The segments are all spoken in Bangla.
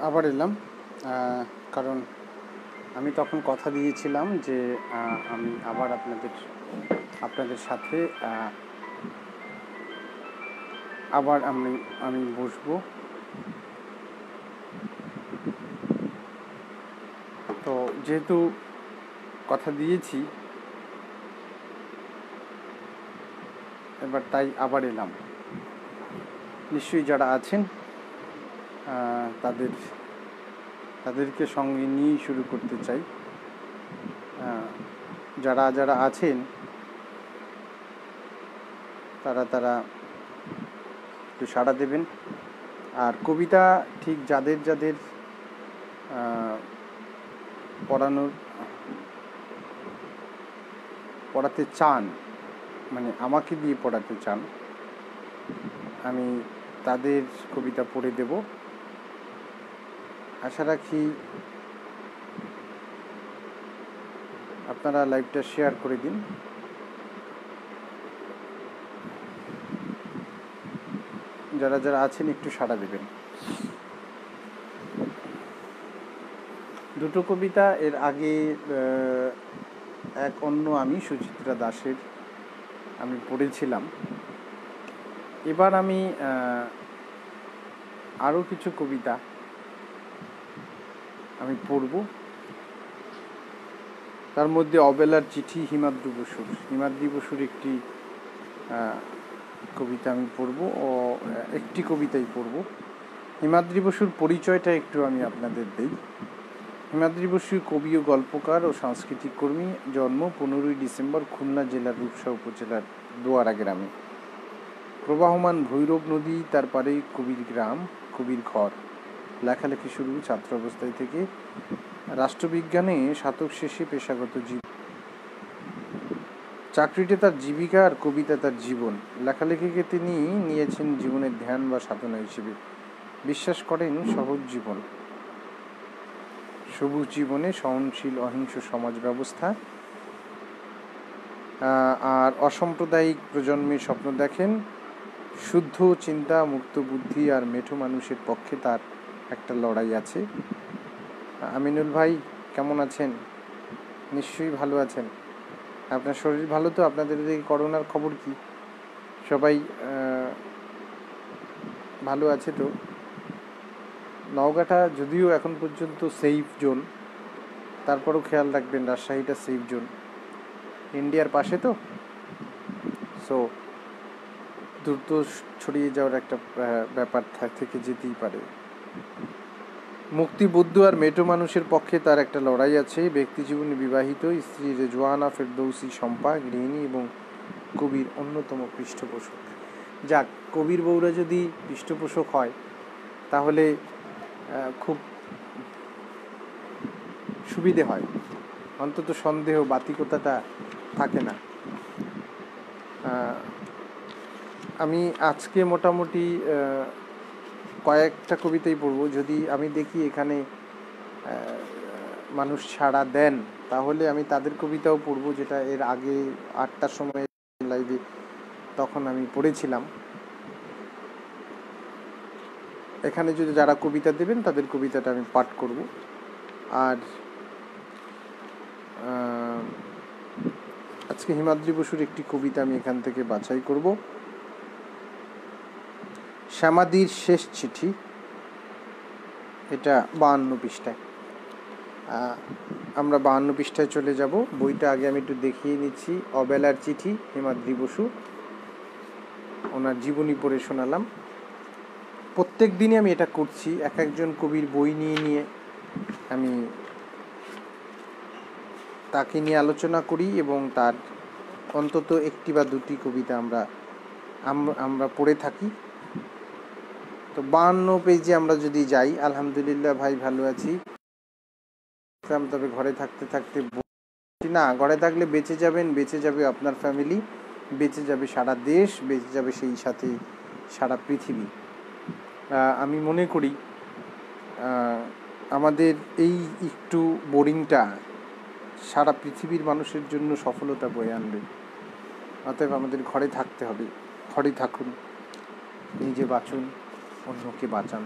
আবার এলাম, কারণ আমি তখন কথা দিয়েছিলাম যে আমি আবার আপনাদের সাথে আবার আমি বসবো। তো যেহেতু কথা দিয়েছি, এবার তাই আবার এলাম। নিশ্চয়ই যারা আছেন তাদেরকে সঙ্গে নিয়েই শুরু করতে চাই। যারা আছেন তারা একটু সাড়া দেবেন। আর কবিতা ঠিক যাদের পড়াতে চান, মানে আমাকে দিয়ে পড়াতে চান, আমি তাদের কবিতা পড়ে দেব। আশা রাখি আপনারা লাইভটা শেয়ার করে দিন। যারা আছেন একটু সাড়া দেবেন। দুটো কবিতা এর আগে এক অন্য আমি সুচিত্রা দাসের আমি পড়েছিলাম। এবার আমি আরও কিছু কবিতা আমি পড়ব। তার মধ্যে অবেলার চিঠি হিমাদ্রি বসুর একটি কবিতা আমি পড়ব, একটি কবিতাই পড়ব। হিমাদ্রি বসুর পরিচয়টা একটু আমি আপনাদের দিই। হিমাদ্রি বসু কবি ও গল্পকার ও সাংস্কৃতিক কর্মী। জন্ম 15ই ডিসেম্বর খুলনা জেলার রূপসা উপজেলার দোয়ারা গ্রামে। প্রবাহমান ভৈরব নদী, তার পারে কবির গ্রাম, কবির ঘর। লেখালেখি শুরু ছাত্র অবস্থায় থেকে। রাষ্ট্রবিজ্ঞানে স্নাতক শেষে পেশাগত চাকরিতে তার জীবিকা আর কবিতা তার জীবন। লেখালেখিকে তিনি নিয়েছেন জীবনের ধ্যান বা সাধনা হিসেবে। বিশ্বাস করেন সহজ জীবন, সবুজ জীবনে সহনশীল অহিংস সমাজ ব্যবস্থা আর অসাম্প্রদায়িক প্রজন্মের স্বপ্ন দেখেন। শুদ্ধ চিন্তা, মুক্ত বুদ্ধি আর মেঠো মানুষের পক্ষে তার একটা লড়াই আছে। আমিনুল ভাই কেমন আছেন? নিশ্চয়ই ভালো আছেন। আপনার শরীর ভালো তো? আপনাদের দিকে করোনার খবর কি? সবাই ভালো আছে তো? নওগাঁটা যদিও এখন পর্যন্ত সেফ জোন, তারপরও খেয়াল রাখবেন রাজশাহীটা সেফ জোন। ইন্ডিয়ার পাশে তো, সো দ্রুত ছড়িয়ে যাওয়ার একটা ব্যাপার থেকে যেতেই পারে। মুক্তিবুদ্ধ আর মেটো মানুষের পক্ষে তার একটা লড়াই আছে। ব্যক্তি জীবনে বিবাহিত, স্ত্রী রেজওয়ানা ফেরদৌসি শম্পা, গৃহিণী এবং কবির অন্যতম পৃষ্ঠপোষক। যাক, কবির বউরা যদি পৃষ্ঠপোষক হয় তাহলে খুব সুবিধে হয়, অন্তত সন্দেহ বাতিকতাটা থাকে না। আমি আজকে মোটামুটি কয়েকটা কবিতাই পড়ব। যদি আমি দেখি এখানে মানুষ সাড়া দেন তাহলে আমি তাদের কবিতাও পড়ব, যেটা এর আগে 8টার সময় লাইভে তখন আমি পড়েছিলাম। এখানে যদি যারা কবিতা দেবেন তাদের কবিতাটা আমি পাঠ করব। আর আজকে হিমাদ্রি বসুর একটি কবিতা আমি এখান থেকে বাছাই করব। শ্যামাদির শেষ চিঠি, এটা 52 পৃষ্ঠায়। আমরা 52 পৃষ্ঠায় চলে যাব। বইটা আগে আমি একটু দেখিয়ে নিচ্ছি। অবেলার চিঠি, হিমাদ্রি বসু, ওনার জীবনী পড়ে শোনালাম। প্রত্যেক দিনই আমি এটা করছি, এক একজন কবির বই নিয়ে আমি তাকে নিয়ে আলোচনা করি এবং তার অন্তত একটি বা দুটি কবিতা আমরা পড়ে থাকি। তো 52 পেজে আমরা যদি যাই, আলহামদুলিল্লাহ ভাই ভালো আছি। তবে ঘরে থাকতে না, ঘরে থাকলে বেঁচে যাবেন, বেঁচে যাবে আপনার ফ্যামিলি, বেঁচে যাবে সারা দেশ, বেঁচে যাবে সেই সাথে সারা পৃথিবী। আমি মনে করি আমাদের এই একটু বোরিংটা সারা পৃথিবীর মানুষের জন্য সফলতা বয়ে আনবে। অতএব আমাদের ঘরে থাকতে হবে। ঘরে থাকুন, নিজে বাঁচুন, অন্যকে বাঁচান।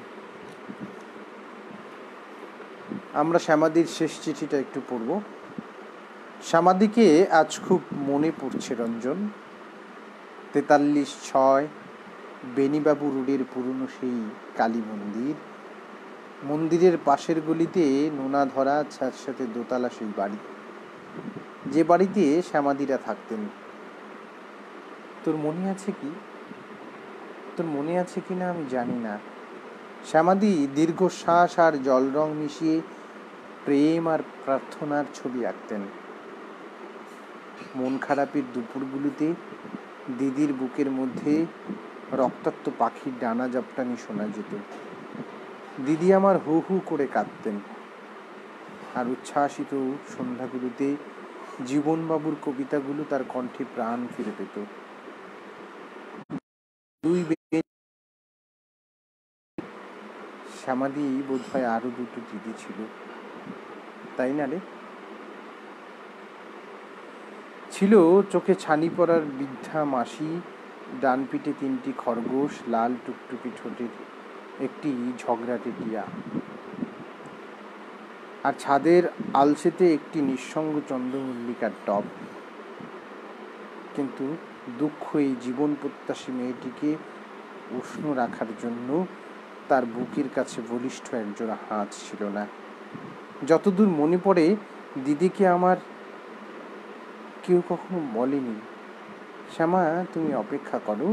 আমরা শ্যামাদির শেষ চিঠিটা একটু পড়ব। শ্যামাদিকে আজ খুব মনে পড়ছে রঞ্জন। 43-6 বেনিবাবু রোডের পুরনো সেই কালী মন্দির, মন্দিরের পাশের গলিতে নোনা ধরা স্যাঁতস্যাঁতে দোতলা সেই বাড়ি, যে বাড়িতে শ্যামাদিরা থাকতেন। তোর মনে আছে কি? তোর মনে আছে কি না আমি জানি না। শ্যামাদি দীর্ঘশ্বাস আর জল রং মিশিয়ে প্রেম আর প্রার্থনার ছবি আঁকতেন। মন খারাপের দুপুরগুলিতে দিদির বুকের মধ্যে রক্তাক্ত পাখির ডানা জাপটানি শোনা যেত। দিদি আমার হু হু করে কাঁদতেন। আর উচ্ছ্বাসিত সন্ধ্যাগুলোতে জীবনবাবুর কবিতাগুলো তার কণ্ঠে প্রাণ ফিরে পেত। দুই শ্যামাদি বোধ হয় আরো দুটো দিদি ছিল, তাই না রে? ছিল চোখে ছানি পড়ার বৃদ্ধা মাসি, ডান পিঠে 3টি খরগোশ, লাল টুকটুকি ঠোঁটের একটি ঝগড়াটে টিয়া, আর ছাদের আলসেতে একটি নিঃসঙ্গ চন্দ্রমল্লিকার টব। কিন্তু দুঃখ এই জীবন প্রত্যাশী মেয়েটিকে উষ্ণ রাখার জন্য তার বুকের কাছে বলিষ্ঠ একজোড়া হাত ছিল না। যতদূর মনে পড়ে, দিদিকে আমার কেউ কখনো বলেনি, শ্যামা তুমি অপেক্ষা করো,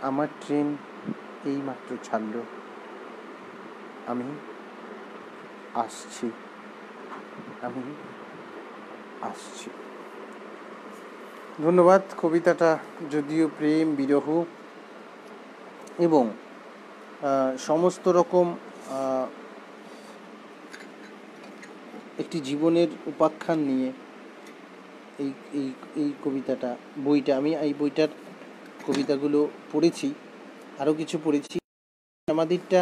আমার ট্রেন এইমাত্র ছাড়ল, আমি আসছি, আমি আসছি। ধন্যবাদ। কবিতাটা যদিও প্রেম, বিরহ এবং সমস্ত রকম একটি জীবনের উপাখ্যান নিয়ে এই এই এই কবিতাটা, বইটা, আমি এই বইটার কবিতাগুলো পড়েছি, আরও কিছু পড়েছি। আমাদেরটা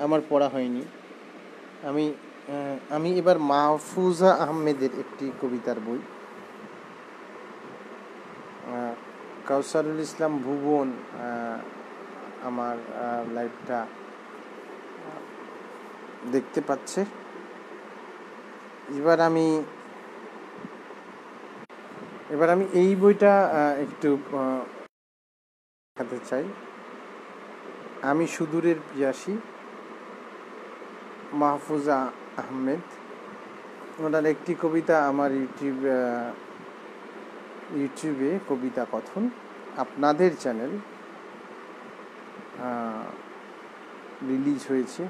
আমার পড়া হয়নি। আমি এবার মাহফুজা আহমেদের একটি কবিতার বই, কাউসারুল ইসলাম ভুবন আমার লাইভটা দেখতে পাচ্ছে। এবার আমি এই বইটা একটু দেখাতে চাই। আমি সুদূরের পিয়াসী, মাহফুজা আহমেদ। ওনার একটি কবিতা আমার ইউটিউবে কবিতা কথন, আপনাদের চ্যানেল, রিলিজ হয়েছে।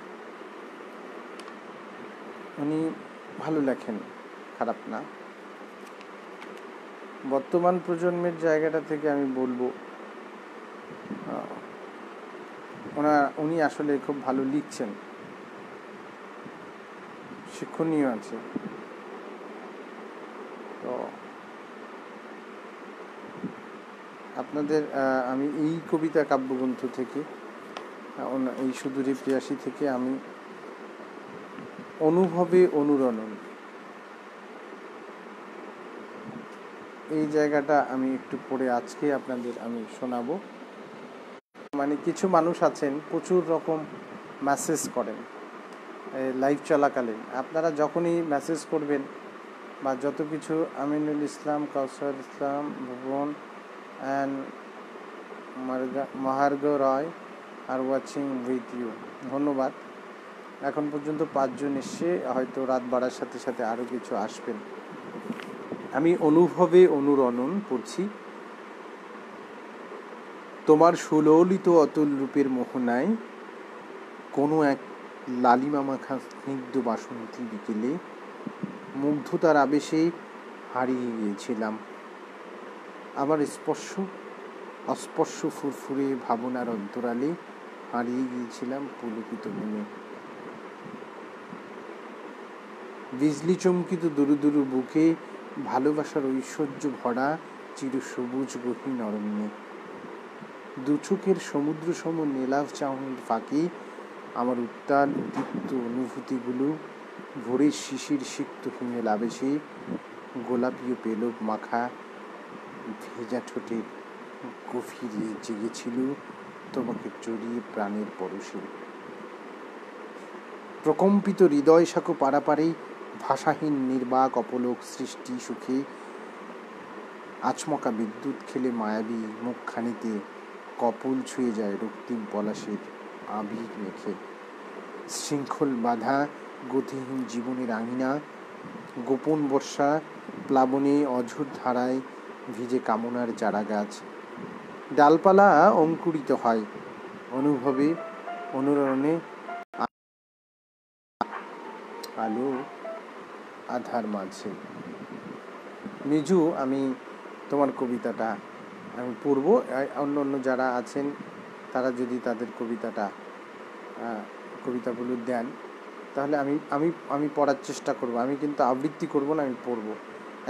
উনি ভালো লেখেন, খারাপ না। বর্তমান প্রজন্মের জায়গাটা থেকে আমি বলবো, উনি আসলে খুব ভালো লিখছেন, শিক্ষণীয় আছে। তো আপনাদের আমি এই কবিতা কাব্যগ্রন্থ থেকে, এই সুদূরে প্রিয়াসী থেকে আমি অনুভবে অনুরণন, এই জায়গাটা আমি একটু পড়ে আজকে আপনাদের আমি শোনাবো। মানে কিছু মানুষ আছেন প্রচুর রকম মেসেজ করেন লাইভ চলাকালীন। আপনারা যখনই মেসেজ করবেন বা যত কিছু, আমিনুল ইসলাম, কাউসার ইসলাম ভুবন অ্যান্ড মহার্ঘ রয় আর ওয়াচিং উইথ ইউ, ধন্যবাদ। এখন পর্যন্ত 5 জন এসে, হয়তো রাত বাড়ার সাথে সাথে আরও কিছু আসবেন। আমি অনুভবে অনুরণন পড়ছি। তোমার সুললিত অতুল রূপের মোহনায় কোনো এক লালিমা মাখা স্নিগ্ধ বাসন্তী বিকেলে মুগ্ধতার আবেশে হারিয়ে গিয়েছিলাম। আমার অস্পর্শ ফুরফুরে ভাবনার অন্তরালে হারিয়ে গিয়েছিলাম পুলকিত মনে। বিজলি চমকিত দুরু দুরু বুকে ভালোবাসার ঐশ্বর্য ভরা চিরসবুজ গহীন অরণ্যে। দুচোখের সমুদ্র সম নীলাভ চাহনির ফাঁকে আমার উত্তাল উদ্দীপ্ত অনুভূতিগুলো ভোরের শিশির সিক্ত হিমেল আবেশে গোলাপি ও পেলব মাখা ভেজা ঠোঁটে গভীরে জেগেছিল তোমাকে জড়িয়ে প্রাণের পরশে। প্রকম্পিত হৃদয় শাখো পারাপারে ভাষাহীন নির্বাক অপলোক সৃষ্টি সুখে আচমকা বিদ্যুৎ খেলে মায়াবী মুখখানিতে কপল ছুঁয়ে যায় রক্তিম পলাশের আবির মেখে। শৃঙ্খল বাধা গতিহীন জীবনের আঙিনা, গোপন বর্ষা প্লাবনে অঝোর ধারায় ভিজে কামনার চারাগাছ। ডালপালা অঙ্কুরিত হয় অনুভবে অনুরণে, আলো আধার মাঝে। মিজু, আমি তোমার কবিতাটা আমি পড়ব। অন্য অন্য যারা আছেন তারা যদি তাদের কবিতাগুলো দেন তাহলে আমি আমি আমি পড়ার চেষ্টা করব। আমি কিন্তু আবৃত্তি করব না, আমি পড়ব।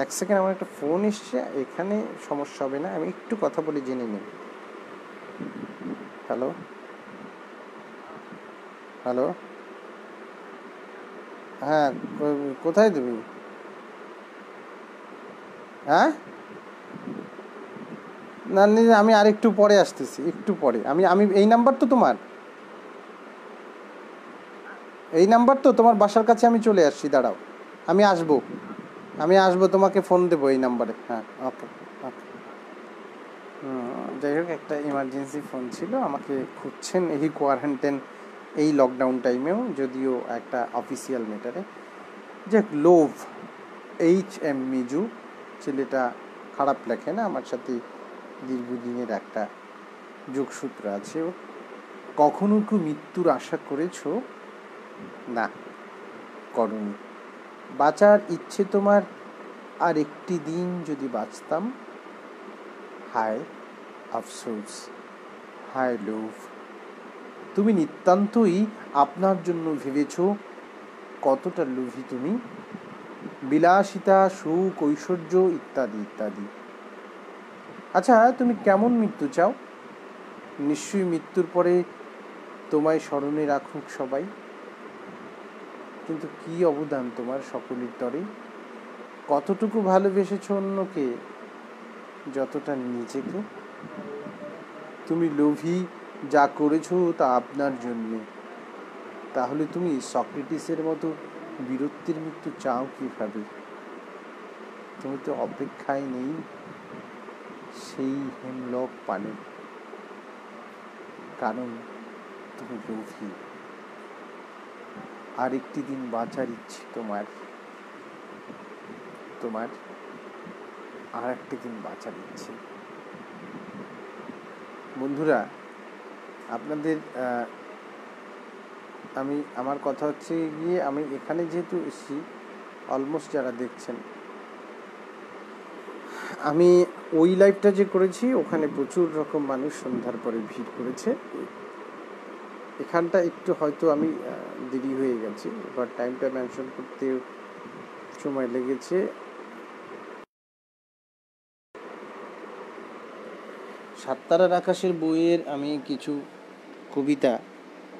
এক সেকেন্ড, আমার একটা ফোন এসছে, এখানে সমস্যা হবে না, আমি একটু কথা বলে জেনে নিই। হ্যালো হ্যালো, হ্যাঁ, কোথায় তুমি? হ্যাঁ, না আমি আর একটু পরে আসতেছি, একটু পরে। আমি এই নাম্বার তো তোমার, এই নাম্বার তো তোমার বাসার কাছে আমি চলে আসছি, দাঁড়াও, আমি আসবো তোমাকে ফোন দেবো এই নাম্বারে। হ্যাঁ, ওকে ওকে। যাই হোক, একটা ইমার্জেন্সি ফোন ছিল, আমাকে খুঁজছেন এই কোয়ারেন্টাইন, এই লকডাউন টাইমেও, যদিও একটা অফিসিয়াল ম্যাটারে। যে লোভ, HM মিজু, ছেলেটা খারাপ লেখে না, আমার সাথে দীর্ঘদিনের একটা যোগসূত্র আছে। কখনো কি মৃত্যুর আশা করেছো? না, করনি। বাঁচার ইচ্ছে তোমার, আর একটি দিন যদি বাঁচতাম। হায় আফসোস, হায় লোভ, তুমি নিতান্তই আপনার জন্য ভেবেছ কতটা লোভী তুমি। বিলাসিতা, সুখ, ঐশ্বর্য ইত্যাদি ইত্যাদি। আচ্ছা, তুমি কেমন মৃত্যু চাও? নিশ্চয়ই মৃত্যুর পরে তোমায় স্মরণে রাখুক সবাই, কিন্তু কি অবদান তোমার সকলের তরে? কতটুকু ভালোবেসেছ অন্যকে যতটা নিজেকে? তুমি লোভী, যা করেছ তা আপনার জন্যে। তাহলে তুমি সক্রেটিসের মতো বীরত্বের মৃত্যু চাও কিভাবে? তুমি তো অপেক্ষায় নেই সেই হেমলক পানে, কারণ তুমি লোভী। আর একটি দিন বাঁচার ইচ্ছে তোমার, আর একটি দিন বাঁচার ইচ্ছে। বন্ধুরা, আপনাদের আমার কথা হচ্ছে গিয়ে, আমি এখানে যেহেতু এসেছি, অলমোস্ট যারা দেখছেন, আমি ওই লাইভটা যে করেছি ওখানে প্রচুর রকম মানুষ সন্ধ্যার পরে ভিড় করেছে। এখানটা একটু হয়তো আমি দেরি হয়ে গেছে, এবার টাইমটা মেনশন করতে সময় লেগেছে। সাততারার আকাশের বইয়ের আমি কিছু কবিতা,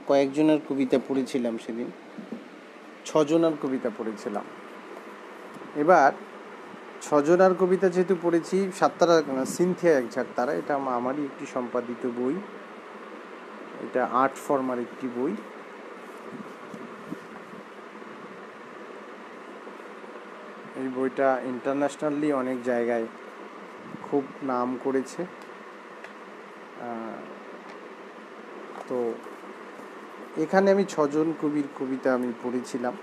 কয়েকজনের কবিতা পড়েছিলাম সেদিন, 6 জনের কবিতা পড়েছিলাম। এবার 6 জনের কবিতা যেহেতু পড়েছি, সাততারা সিনথিয়া এক ঝাঁক তারা, এটা আমারই একটি সম্পাদিত বই, এটা আর্ট ফর্মার একটি বই। এই বইটা ইন্টারন্যাশনালি অনেক জায়গায় খুব নাম করেছে। তো এখানে আমি 6 জন কবির কবিতা আমি পড়েছিলাম।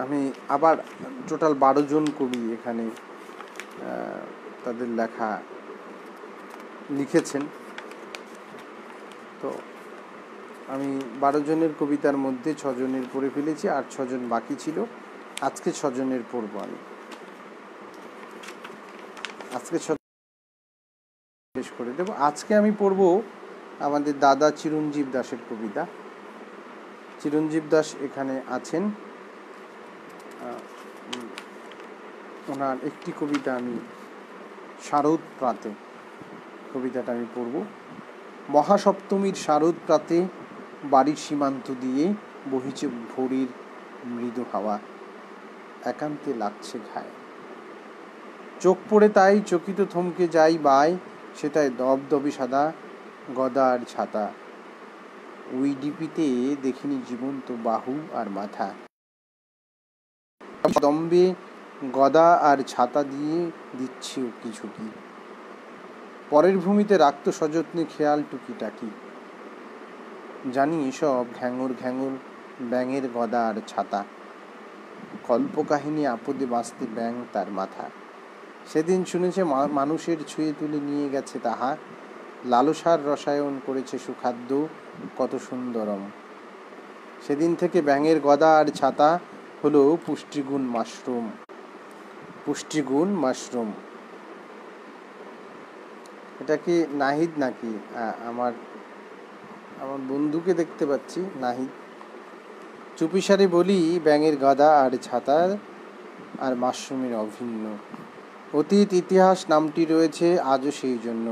আমি আবার টোটাল 12 জন কবি এখানে তাদের লেখা লিখেছেন। তো আমি 12 জনের কবিতার মধ্যে 6 জনের পড়ে ফেলেছি, আর 6 জন বাকি ছিল। আজকে 6 জনের পড়ব আমি, আজকে 6 শেষ করে দেব। আজকে আমি পড়ব আমাদের দাদা চিরঞ্জীব দাসের কবিতা। চিরঞ্জীব দাস এখানে আছেন, ওনার একটি কবিতা আমি শারদ প্রাতে, কবিতাটা আমি পড়ব। মহাসপ্তমীর শারদ প্রাতে বাড়ির সীমান্ত দিয়ে বহিছে ভোরের মৃদু হাওয়া, একান্তে লাগছে ঘায়ে। চোখ পড়ে তাই চকিত থমকে যাই বাই, সেটাই দবদবে সাদা গদা আর ছাতা, ওই ডিপিতে দেখিনি জীবন্ত বাহু আর মাথা। দম্বে গদা আর ছাতা দিয়ে দিচ্ছে উকি ঝুঁকি, পরের ভূমিতে রাখত সযত্নে খেয়াল টুকিটাকি। জানি এসব ঘ্যাঙর ঘ্যাঙর ব্যাঙের গদা আর ছাতা, কল্পকাহিনী আপদে বাঁচতে ব্যাঙ তার মাথা। সেদিন শুনেছে মানুষের ছুঁয়ে তুলে নিয়ে গেছে তাহা, লালসার রসায়ন করেছে সুখাদ্য কত সুন্দরম। সেদিন থেকে ব্যাঙের গদা আর ছাতা হলো পুষ্টিগুণ মাশরুম, পুষ্টিগুণ মাশরুম। এটা কি নাহিদ নাকি? আমার আমার বন্ধুকে দেখতে পাচ্ছি, নাহিদ। চুপিসারে বলি, ব্যাঙের গদা আর ছাতা আর মাশরুমের অভিন্ন। অতীত ইতিহাস নামটি রয়েছে আজও সেই জন্য,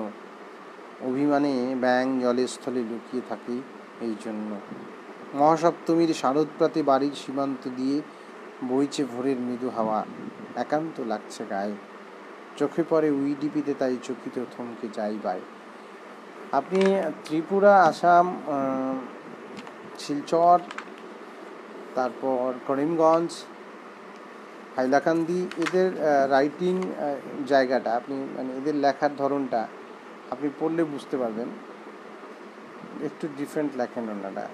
অভিমানে ব্যাঙ জলের স্থলে লুকিয়ে থাকে এই জন্য। মহাসপ্তমীর শারদপ্রাতে বাড়ির সীমান্ত দিয়ে বইছে ভোরের মৃদু হাওয়া, একান্ত লাগছে গায়ে। চোখে পড়ে উই ডিপিতে, তাই চকিত থমকে যাই বাই। আপনি ত্রিপুরা, আসাম, শিলচর, তারপর করিমগঞ্জ, হাইলাকান্দি, এদের রাইটিং জায়গাটা আপনি মানে এদের লেখার ধরনটা আপনি পড়লে বুঝতে পারবেন, একটু ডিফারেন্ট লেখেন ওনারা,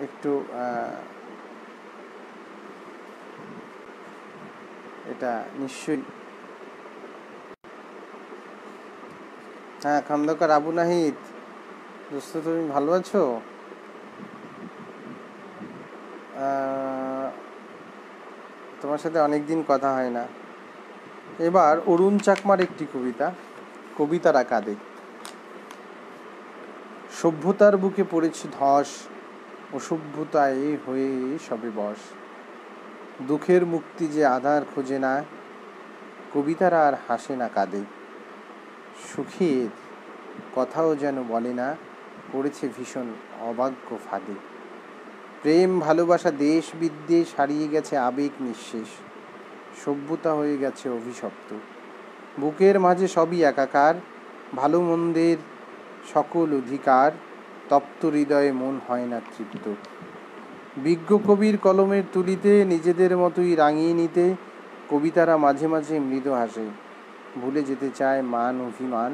একটু এটা নিশ্চয়ই। হ্যাঁ, খন্দকার আবু নাহিদ, দোস্ত তুমি ভালো আছো? তোমার সাথে অনেকদিন কথা হয় না। এবার অরুণ চাকমার একটি কবিতা, কবিতারা কাঁদে। সভ্যতার বুকে পড়েছে ধস, অসভ্যতায় হয়ে সবে বশ। দুঃখের মুক্তি যে আধার খোঁজে না, কবিতারা আর হাসে না কাঁদে। সুখের কথাও যেন বলে না, পড়েছে ভীষণ অভাগ্য ফাঁদে। প্রেম ভালোবাসা দেশ বিদ্বেষ হারিয়ে গেছে আবেগ নিঃশেষ, সভ্যতা হয়ে গেছে অভিশপ্ত। বুকের মাঝে সবই একাকার, ভালো মন্দের সকল অধিকার, তপ্ত হৃদয়ে মন হয় না তৃপ্ত। বিজ্ঞ কবির কলমের তুলিতে নিজেদের মতোই রাঙিয়ে নিতে, কবিতারা মাঝে মাঝে মৃদু হাসে, ভুলে যেতে চায় মান অভিমান,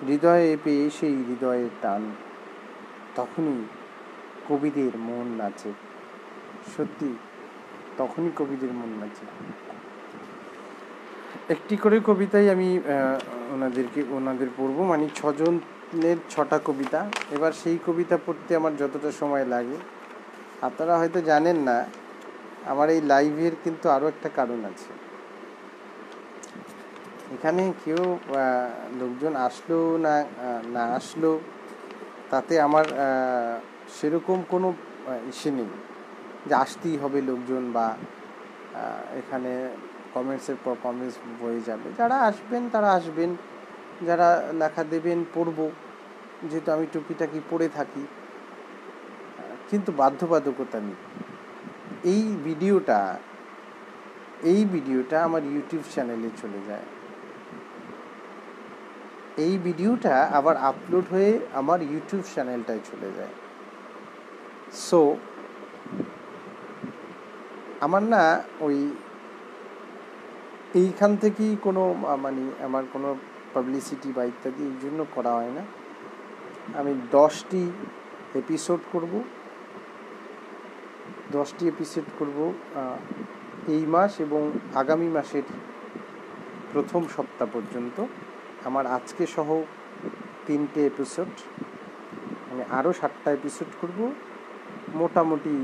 হৃদয়ে পেয়ে সেই হৃদয়ের টান। তখনই কবিদের মন নাচে, সত্যি তখনই কবিদের মন নাচে। একটি করে কবিতাই আমি ওনাদের পড়বো, মানে 6 জনের 6টা কবিতা। এবার সেই কবিতা পড়তে আমার যতটা সময় লাগে, আপনারা হয়তো জানেন না, আমার এই লাইভের কিন্তু আরও একটা কারণ আছে। এখানে কেউ লোকজন আসলো না আসলো, তাতে আমার সেরকম কোনো ইসে নেই যে আসতেই হবে লোকজন, বা এখানে কমেন্টসের পর কমেন্টস বয়ে যাবে। যারা আসবেন তারা আসবেন, যারা লেখা দেবেন পড়ব, যেহেতু আমি টুকিটাকি পড়ে থাকি, কিন্তু বাধ্যবাধকতা নেই। এই ভিডিওটা আমার ইউটিউব চ্যানেলে চলে যায়, এই ভিডিওটা আবার আপলোড হয়ে আমার ইউটিউব চ্যানেলটায় চলে যায়। সো আমার না ওই এইখান থেকেই কোনো মানে আমার কোনো পাবলিসিটি বা ইত্যাদি এই জন্য করা হয় না। আমি 10টি এপিসোড করব এই মাস এবং আগামী মাসের প্রথম সপ্তাহ পর্যন্ত। আমার আজকে সহ 3টে এপিসোড, মানে আরও 7টা এপিসোড করব মোটামুটি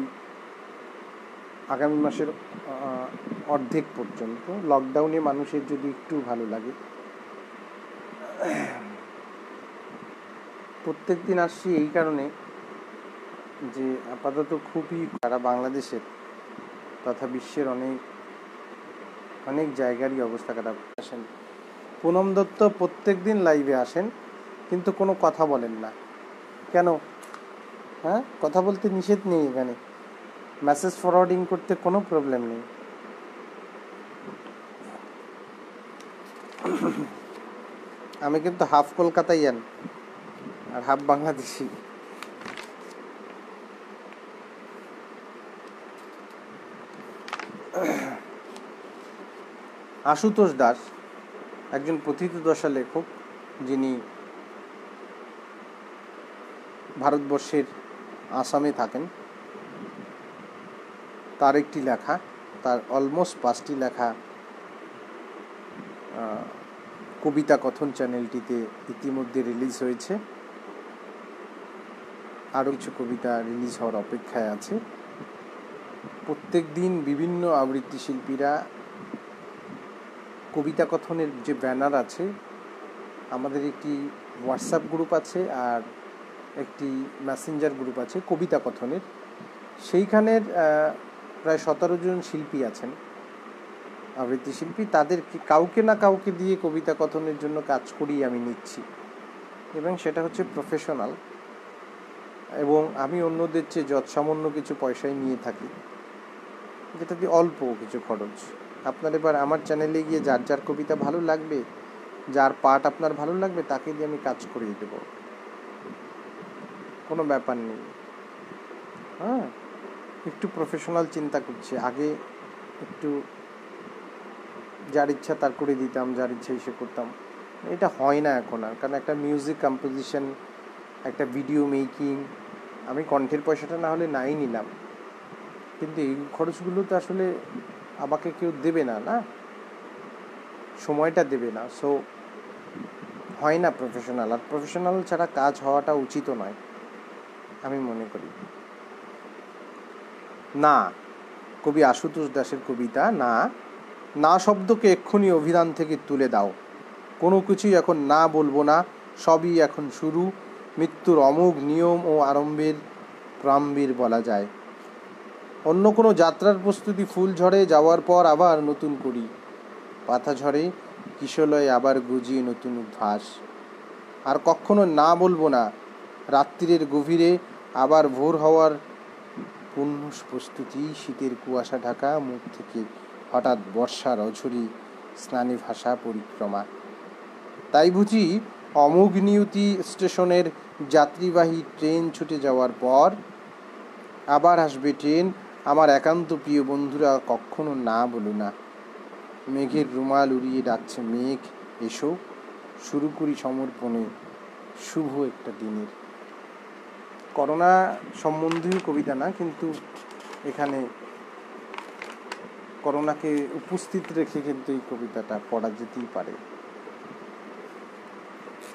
আগামী মাসের অর্ধেক পর্যন্ত। লকডাউনে মানুষের যদি একটু ভালো লাগে, প্রত্যেক দিন আসছি এই কারণে যে আপাতত খুবই সারা বাংলাদেশের তথা বিশ্বের অনেক জায়গারই অবস্থা খারাপ। আসেন পুনম দত্ত প্রত্যেক দিন লাইভে আসেন, কিন্তু কোনো কথা বলেন না কেন? হ্যাঁ, কথা বলতে নিষেধ নেই এখানে, মেসেজ ফরওয়ার্ডিং করতে কোনো প্রবলেম নেই। আমি কিন্তু হাফ কলকাতাইয়ান, আর হাফ বাংলাদেশি। আশুতোষ দাস একজন প্রথিতযশা লেখক, যিনি ভারতবর্ষের আসামে থাকেন। তার একটি লেখা, তার অলমোস্ট 5টি লেখা কবিতা কথন চ্যানেলটিতে ইতিমধ্যে রিলিজ হয়েছে। আরও কিছু কবিতা রিলিজ হওয়ার অপেক্ষায় আছে। প্রত্যেক দিন বিভিন্ন আবৃত্তি শিল্পীরা কবিতা কথনের যে ব্যানার আছে, আমাদের একটি হোয়াটসঅ্যাপ গ্রুপ আছে আর একটি মেসেঞ্জার গ্রুপ আছে কবিতা কথনের, সেইখানের প্রায় 17 জন শিল্পী আছেন, আবৃত্তি শিল্পী। তাদেরকে কাউকে না কাউকে দিয়ে কবিতা কথনের জন্য কাজ করিয়ে আমি নিচ্ছি, এবং সেটা হচ্ছে প্রফেশনাল, এবং আমি অন্যদের চেয়ে যৎসামান্য কিছু পয়সায় নিয়ে থাকি, যেটা দিয়ে অল্প কিছু খরচ। আপনার এবার আমার চ্যানেলে গিয়ে যার যার কবিতা ভালো লাগবে, যার পাঠ আপনার ভালো লাগবে, তাকে দিয়ে আমি কাজ করিয়ে দেব, কোনো ব্যাপার নেই। হ্যাঁ, একটু প্রফেশনাল চিন্তা করছি। আগে একটু যার ইচ্ছা তার করে দিতাম, যার ইচ্ছা এসে করতাম, এটা হয় না এখন আর। কারণ একটা মিউজিক কম্পোজিশন, একটা ভিডিও মেকিং, আমি কণ্ঠের পয়সাটা না হলে নাই নিলাম, কিন্তু এই খরচগুলো তো আসলে আমাকে কেউ দেবে না, না সময়টা দেবে না। সো হয় না প্রফেশনাল, আর প্রফেশনাল ছাড়া কাজ হওয়াটা উচিত নয় আমি মনে করি। না, কবি আশুতোষ দাসের কবিতা না, না শব্দকে এক্ষুনি অভিধান থেকে তুলে দাও, কোনো কিছুই এখন না বলবো না, সবই এখন শুরু, মৃত্যুর অমোঘ নিয়ম ও আরম্ভের প্রারম্ভের বলা যায়। অন্য কোনো যাত্রার প্রস্তুতি ফুল ঝরে যাওয়ার পর আবার নতুন করি, পাতা ঝরে কিশলয়ে আবার গজিয়ে নতুন উদ্ভাস। আর কখনো না বলবো না, রাত্রির গভীরে আবার ভোর হওয়ার পূর্ণ প্রস্তুতি, শীতের কুয়াশা ঢাকা মুখ থেকে হঠাৎ বর্ষার অঝরি স্নানে ভাষা পরিক্রমা। তাই বুঝি অমোঘ নিয়তি স্টেশনের যাত্রীবাহী ট্রেন ছুটে যাওয়ার পর আবার আসবে ট্রেন, আমার একান্ত প্রিয় বন্ধুরা কখনো না বলো না। মেঘের রুমাল উড়িয়ে ডাকছে মেঘ, এসো শুরু করি সমর্পণে শুভ একটা দিনের। করোনা সম্বন্ধীয় কবিতা না, কিন্তু এখানে করোনাকে উপস্থিত রেখে কিন্তু এই কবিতাটা পড়া যেতেই পারে।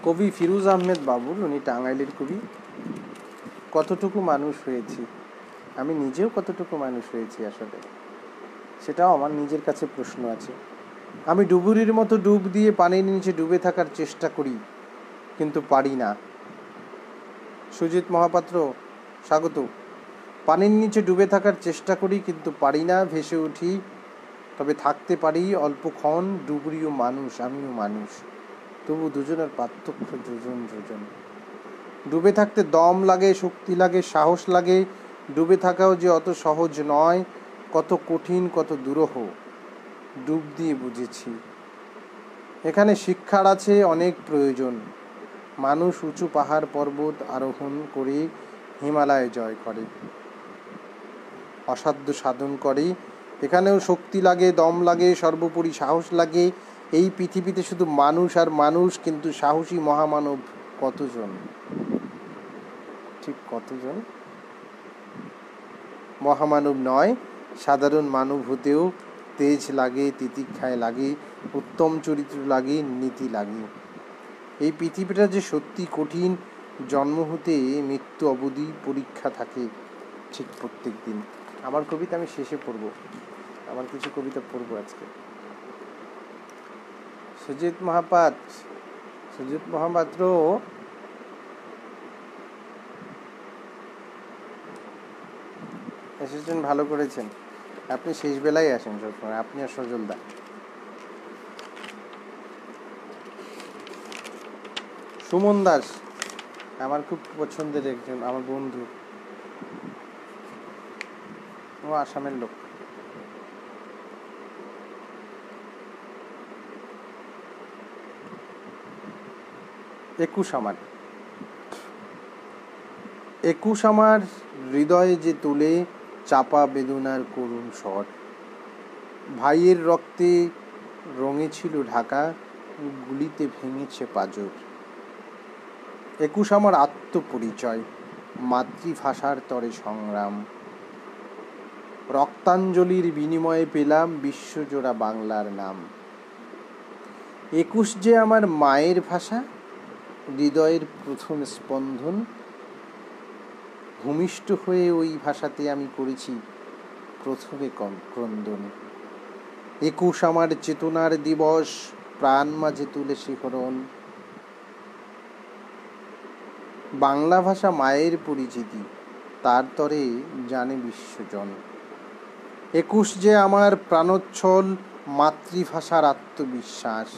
কবি ফিরোজ আহমেদ বাবুল, উনি টাঙ্গাইলের কবি। কতটুকু মানুষ হয়েছি, আমি নিজেও কতটুকু মানুষ হয়েছি আসলে, সেটাও আমার নিজের কাছে প্রশ্ন আছে। আমি ডুবুরির মতো ডুব দিয়ে পানির নিচে ডুবে থাকার চেষ্টা করি, কিন্তু পারি না। সুজিত মহাপাত্র, স্বাগত। পানির নিচে ডুবে থাকার চেষ্টা করি, কিন্তু পারি না, ভেসে উঠি, তবে থাকতে পারি অল্পক্ষণ। ডুবুরিও মানুষ, আমিও মানুষ, তবু দুজনের পার্থক্য যোজন যোজন। ডুবে থাকতে দম লাগে, শক্তি লাগে, সাহস লাগে। ডুবে থাকাও যে অত সহজ নয়, কত কঠিন, কত দুরূহ, ডুব দিয়ে বুঝেছি। এখানে শিক্ষার আছে অনেক প্রয়োজন। মানুষ উঁচু পাহাড় পর্বত আরোহণ করে হিমালয় জয় করে, অসাধ্য সাধন করে। এখানেও শক্তি লাগে, দম লাগে, সর্বোপরি সাহস লাগে। এই পৃথিবীতে শুধু মানুষ আর মানুষ, কিন্তু সাহসী মহামানব কতজন? ঠিক কতজন? মহামানব নয়, সাধারণ মানব হতেও তেজ লাগে, তিতিক্ষায় লাগে, উত্তম চরিত্র লাগে, নীতি লাগে। এই পৃথিবীটা যে সত্যি কঠিন, জন্ম হতে মৃত্যু অবধি পরীক্ষা থাকে ঠিক প্রত্যেক দিন। আমার কবিতা আমি শেষে পড়ব, আমার কিছু কবিতা পড়ব আজকে। সুজিত মহাপাত্র এসেছেন, ভালো করেছেন। আপনি শেষ বেলায় আসেন সবসময়, আপনি আর সজলদা। সুমন দাস আমার খুব পছন্দের একজন, আমার বন্ধু, ও আসামের লোক। একুশ আমার একুশ আমার হৃদয়ে যে তোলে চাপা বেদনার করুণ স্বর, ভাইয়ের রক্তে রঙে ছিল ঢাকা, গুলিতে ভেঙেছে পাঁজর। একুশ আমার আত্মপরিচয়, মাতৃভাষার তরে সংগ্রাম, রক্তাঞ্জলির বিনিময়ে পেলাম বিশ্বজোড়া বাংলার নাম। একুশ যে আমার মায়ের ভাষা, হৃদয়ের প্রথম স্পন্দন, ভূমিষ্ঠ হয়ে ওই ভাষাতে আমি করেছি প্রথমে ক্রন্দন। একুশ আমার চেতনার দিবস, প্রাণ মাঝে তুলে শিহরণ, বাংলা ভাষা মায়ের পরিচিতি, তার তরে জানে বিশ্বজন। একুশ যে আমার প্রাণোচ্ছল, মাতৃভাষার আত্মবিশ্বাস,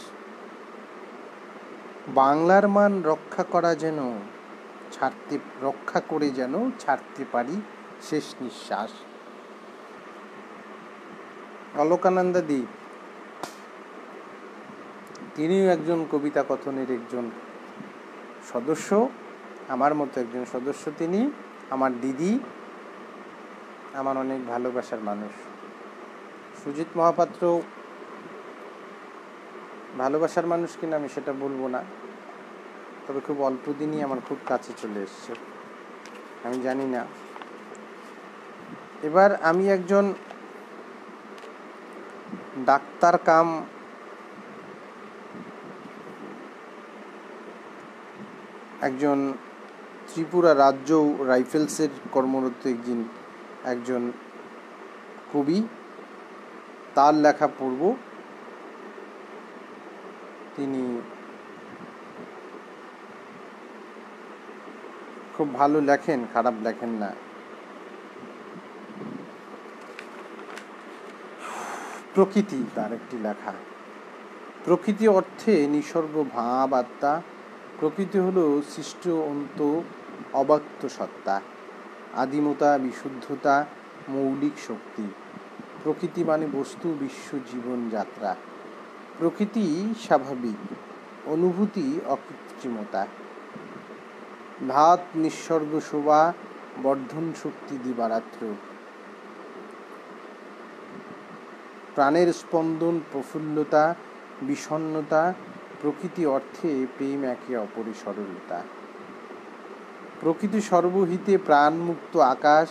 বাংলার মান রক্ষা করে যেন ছাড়তে পারি শেষ নিঃশ্বাস। অলকানন্দা দি, তিনিও একজন কবিতা কথনের একজন সদস্য, আমার মতো একজন সদস্য। তিনি আমার দিদি, আমার অনেক ভালোবাসার মানুষ। সুজিত মহাপাত্র ভালোবাসার মানুষ কিনা আমি সেটা বলবো না, তবে খুব অল্প দিনই আমার খুব কাছে চলে এসছে, আমি জানি না। এবার আমি একজন ডাক্তার কাম একজন ত্রিপুরা রাজ্য রাইফেলসের কর্মরত একজন কবি, তার লেখা পড়ব। তিনি খুব ভালো লেখেন, খারাপ লেখেন না। প্রকৃতি তার একটি লেখা। প্রকৃতি অর্থে নিসর্গ ভাব আত্মা। প্রকৃতি হলো সৃষ্ট অন্ত অব্যক্ত সত্তা, আদিমতা, বিশুদ্ধতা, মৌলিক শক্তি। প্রকৃতি মানে বস্তু, বিশ্ব, জীবন যাত্রা। প্রকৃতি স্বাভাবিক, অনুভূতি অকৃত্রিমতা, ধাত নিঃসর্গ শোভা, বর্ধন শক্তি দিবারাত্র। প্রাণের স্পন্দন, প্রফুল্লতা, বিষণ্ণতা। প্রকৃতি অর্থে প্রেম, একে অপরে সরলতা। প্রকৃতি সর্বহিতে প্রাণমুক্ত আকাশ,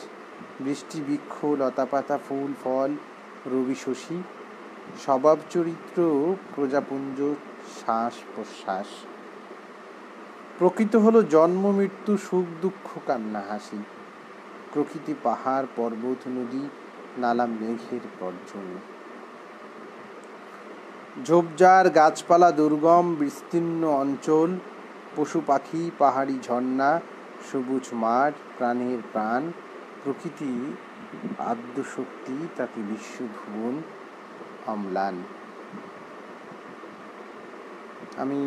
বৃষ্টি, বৃক্ষ, লতাপাতা, ফুল, ফল, রবি, শশী। স্বভাব চরিত্র প্রজাপুঞ্জ, শ্বাস প্রশ্বাস। প্রকৃতি হলো জন্ম মৃত্যু, সুখ দুঃখ, কান্না হাসি। প্রকৃতি পাহাড়, পর্বত, নদী, নালা, মেঘের গর্জন। ঝোপঝাড়, গাছপালা, দুর্গম বিস্তীর্ণ অঞ্চল, পশু পাখি, পাহাড়ি ঝর্ণা, সবুজ মাঠ, প্রাণের প্রাণ। প্রকৃতি আদ্য শক্তি, তাকে বিশ্বভুবন অম্লান। আমি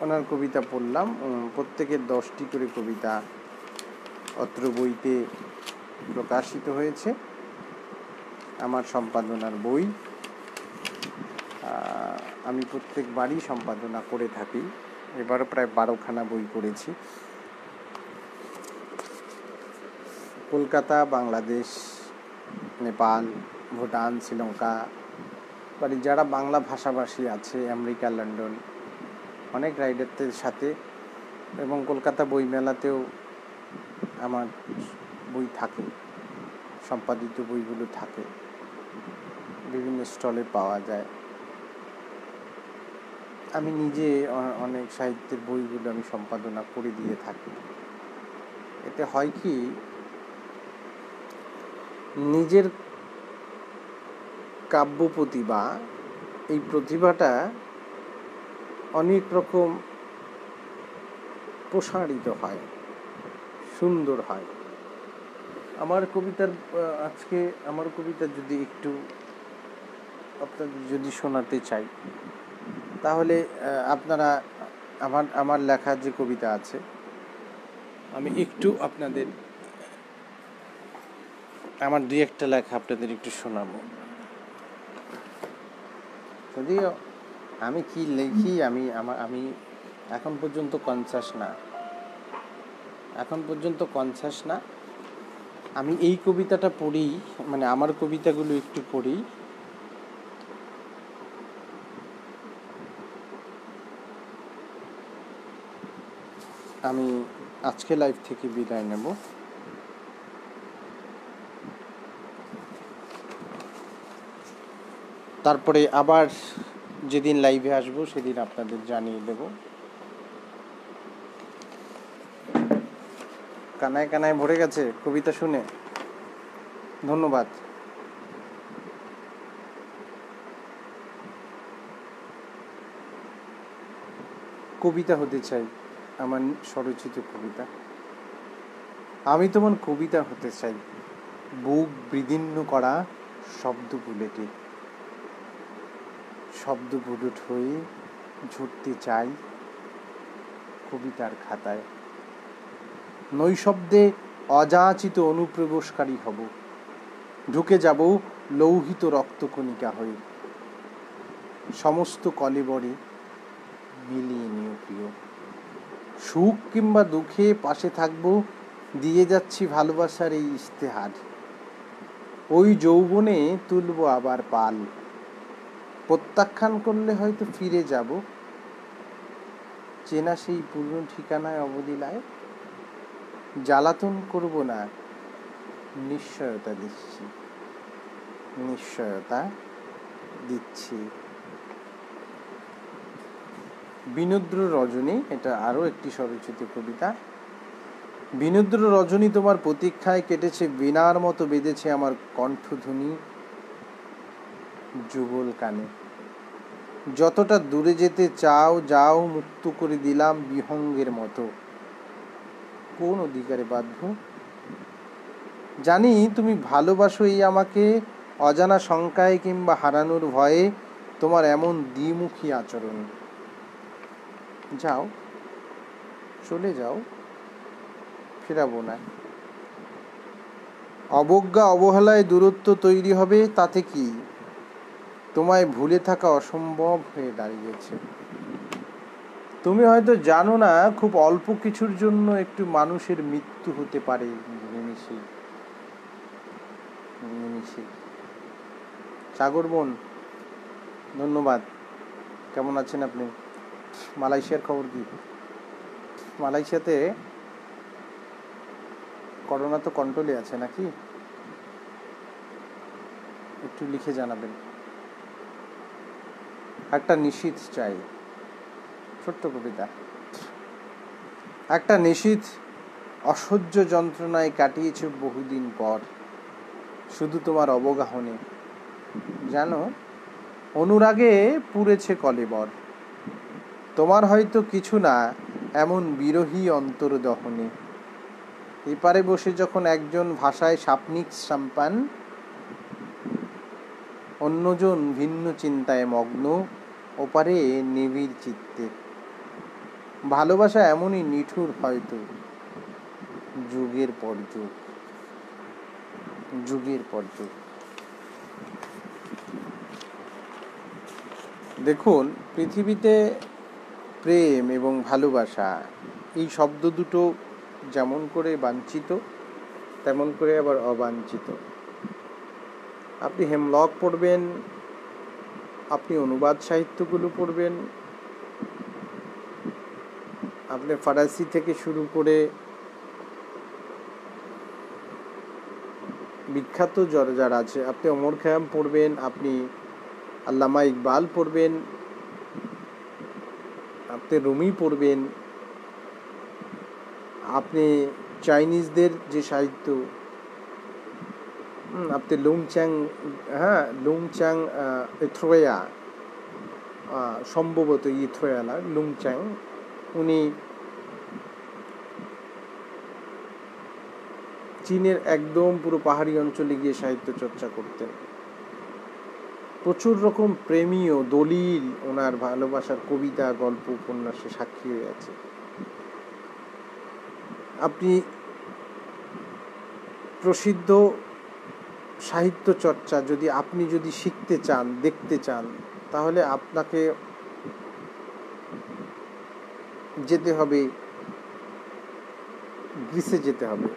ওনার কবিতা পড়লাম। প্রত্যেকের 10টি করে কবিতা অত্র বইতে প্রকাশিত হয়েছে, আমার সম্পাদনার বই। আমি প্রত্যেকবারই সম্পাদনা করে থাকি, এবারও প্রায় 12খানা বই করেছি। কলকাতা, বাংলাদেশ, নেপাল, ভুটান, শ্রীলঙ্কা, যারা বাংলা ভাষাভাষী আছে, আমেরিকা, লন্ডন, অনেক রাইডারদের সাথে, এবং কলকাতা বইমেলাতেও আমার বই থাকে, সম্পাদিত বইগুলো থাকে, বিভিন্ন স্টলে পাওয়া যায়। আমি নিজে অনেক সাহিত্যের বইগুলো আমি সম্পাদনা করে দিয়ে থাকি। এতে হয় কি, নিজের কাব্য প্রতিভা, এই প্রতিভাটা অনেক রকম প্রসারিত হয়, সুন্দর হয়। আজকে আমার কবিতা যদি একটু আপনাদের যদি শোনাতে চাই, তাহলে আপনারা আমার লেখা যে কবিতা আছে, আমি একটু আপনাদের আমার 2-1টা লেখা আপনাদের একটু শোনাবো। যদিও আমি কি লিখি আমি এখন পর্যন্ত কনসাস না, এখন পর্যন্ত কনসাস না। আমি এই কবিতাটা পড়ি, মানে আমার কবিতাগুলো একটু পড়ি। আমি আজকে লাইভ থেকে বিদায় নেব। তারপরে আবার যেদিন লাইভে আসবো সেদিন আপনাদের জানিয়ে দেব। কানায় কানায় ভরে গেছে কবিতা শুনে। ধন্যবাদ। কবিতা হতে চাই, আমার স্বরচিত কবিতা। আমি তোমার কবিতা হতে চাই, বুক বিদীর্ণ করা শব্দ বুলেটে। শব্দ বুলেট হয়ে ঝুটতে চাই কবিতার খাতায়। নৈশব্দে অযাচিত অনুপ্রবেশকারী হব, ঢুকে যাব লৌহিত রক্তকণিকা হয়ে। সমস্ত কলেবরে মিলিয়ে নিও প্রিয়, সুখ কিংবা দুঃখে পাশে থাকবো, দিয়ে যাচ্ছি ভালোবাসার এই ইশতেহার। ওই যৌবনে তুলবো আবার পাল, প্রত্যাখ্যান করলে হয়তো ফিরে যাব চেনা সেই পুরনো ঠিকানায় অবদিলায়। জ্বালাতন করব না, নিশ্চয়তা দিচ্ছি, নিশ্চয়তা দিচ্ছি। বিনুদ্র রজনী, এটা আরও একটি স্বরচিত কবিতা। বিনুদ্র রজনী তোমার প্রতীক্ষায় কেটেছে, বীণার মতো বেঁধেছে আমার কণ্ঠধ্বনি যুগল কানে। যতটা দূরে যেতে চাও যাও, মুক্ত করে দিলাম বিহঙ্গের মতো। কোন অধিকারে বাধ্য? জানি তুমি ভালোবাসো এই আমাকে, অজানা শঙ্কায় কিংবা হারানোর ভয়ে তোমার এমন দ্বিমুখী আচরণ। যাও, চলে যাও, ফেরাবো না। অবজ্ঞা অবহেলায় দূরত্ব তৈরি হবে, তাতে কি? তোমায় ভুলে থাকা অসম্ভব হয়ে দাঁড়িয়েছে। তুমি হয়তো জানো না, খুব অল্প কিছুর জন্য একটু মানুষের মৃত্যু হতে পারে নিমিষে নিমিষে। সাগর বোন, ধন্যবাদ। কেমন আছেন আপনি? মালয়েশিয়ার খবর কি? মালয়েশিয়াতে করোনা তো কন্ট্রোলে আছে নাকি? একটু লিখে জানাবেন। একটা নিশীথ চাই, ছোট্ট কবিতা। একটা নিশীথ অসহ্য যন্ত্রণায় কাটিয়েছে বহুদিন পর, শুধু তোমার অবগাহনে। জানো, অনুরাগে পুড়েছে কলেবর, তোমার হয়তো কিছু না এমন বিরহী অন্তর্দহনে। এপারে বসে যখন একজন ভাষায় সাপনিক সাম্পান, অন্যজন ভিন্ন চিন্তায় মগ্ন, ওপারে নিবিড় চিত্তে। ভালোবাসা এমনই নিঠুর হয়তো, যুগের পর যুগ, যুগের পর যুগ। দেখুন, পৃথিবীতে প্রেম এবং ভালোবাসা এই শব্দ দুটো যেমন করে বাঞ্ছিত তেমন করে আবার অবাঞ্ছিত। আপনি হেমলক পড়বেন, আপনি অনুবাদ সাহিত্যগুলো পড়বেন, আপনি ফারাসি থেকে শুরু করে বিখ্যাত যারা আছে, আপনি ওমর খৈয়াম পড়বেন, আপনি আল্লামা ইকবাল পড়বেন, আপনি রুমি পড়বেন, আপনি চাইনিজদের যে সাহিত্য, আপনি লুংচ্যাং, লুংচ্যাং ইথ্রোয়া, সম্ভবত ইথ্রোয়া না, লুংচ্যাং, উনি চীনের একদম পুরো পাহাড়ি অঞ্চলে গিয়ে সাহিত্য চর্চা করতেন। প্রচুর রকম প্রেমীয় দলিল ওনার ভালোবাসার কবিতা, গল্প, উপন্যাসে সাক্ষী হয়ে আছে। আপনি প্রসিদ্ধ সাহিত্য চর্চা আপনি যদি শিখতে চান, দেখতে চান, তাহলে আপনাকে যেতে হবে গ্রিসে যেতে হবে,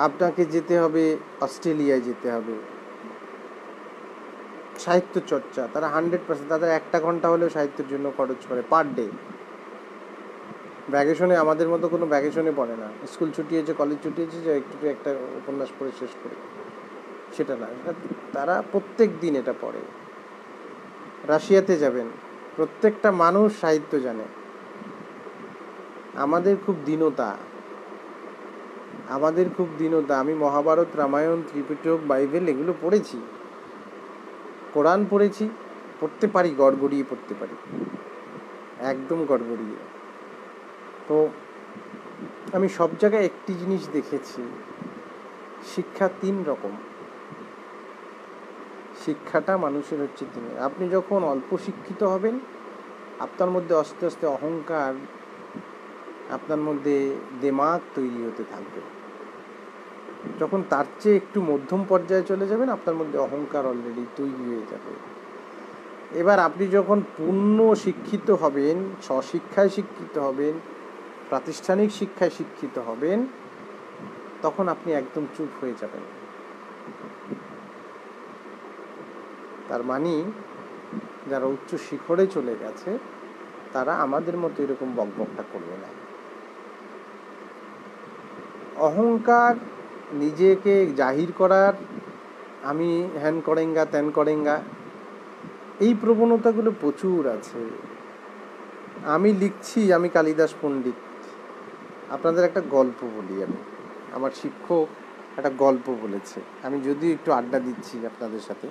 আপনাকে যেতে হবে অস্ট্রেলিয়ায় যেতে হবে। সাহিত্য চর্চা তারা 100%, তাদের 1 ঘন্টা হলেও সাহিত্যের জন্য খরচ করে পার ডে। ভ্যাকেশনে আমাদের মতো কোনো ভ্যাকেশনে পড়ে না, স্কুল ছুটি হয়েছে, কলেজ ছুটি হয়েছে, যে একটু একটা উপন্যাস পড়ে শেষ করি, সেটা না। তারা প্রত্যেক দিন এটা পড়ে। রাশিয়াতে যাবেন, প্রত্যেকটা মানুষ সাহিত্য জানে। আমাদের খুব দীনতা, আমাদের খুব দীনতা। আমি মহাভারত, রামায়ণ, ত্রিপিটক, বাইবেল এগুলো পড়েছি, কোরআন পড়েছি, পড়তে পারি, গড়গড়িয়ে পড়তে পারি, একদম গড়গড়িয়ে। তো আমি সব জায়গায় একটি জিনিস দেখেছি, শিক্ষা 3 রকম। শিক্ষাটা মানুষের হচ্ছে 3। আপনি যখন অল্প শিক্ষিত হবেন, আপনার মধ্যে আস্তে আস্তে অহংকার, আপনার মধ্যে দিমাগ তৈরি হতে থাকবে। যখন তার চেয়ে একটু মধ্যম পর্যায়ে চলে যাবেন, আপনার মধ্যে অহংকার অলরেডি তৈরি হয়ে যাবে। এবার আপনি যখন পূর্ণ শিক্ষিত হবেন, স্বশিক্ষায় শিক্ষিত হবেন, প্রাতিষ্ঠানিক শিক্ষায় শিক্ষিত হবেন, তখন আপনি একদম চুপ হয়ে যাবেন। তার মানে যারা উচ্চ শিখরে চলে গেছে, তারা আমাদের মতো এরকম বকবকটা করবে না। অহংকার, নিজেকে জাহির করার, আমি হ্যান করেঙ্গা ত্যান করেঙ্গা, এই প্রবণতাগুলো প্রচুর আছে। আমি লিখছি আমি কালিদাস পণ্ডিত। আপনাদের একটা গল্প বলি। আমার শিক্ষক একটা গল্প বলেছে, আমি যদিও একটু আড্ডা দিচ্ছি আপনাদের সাথে।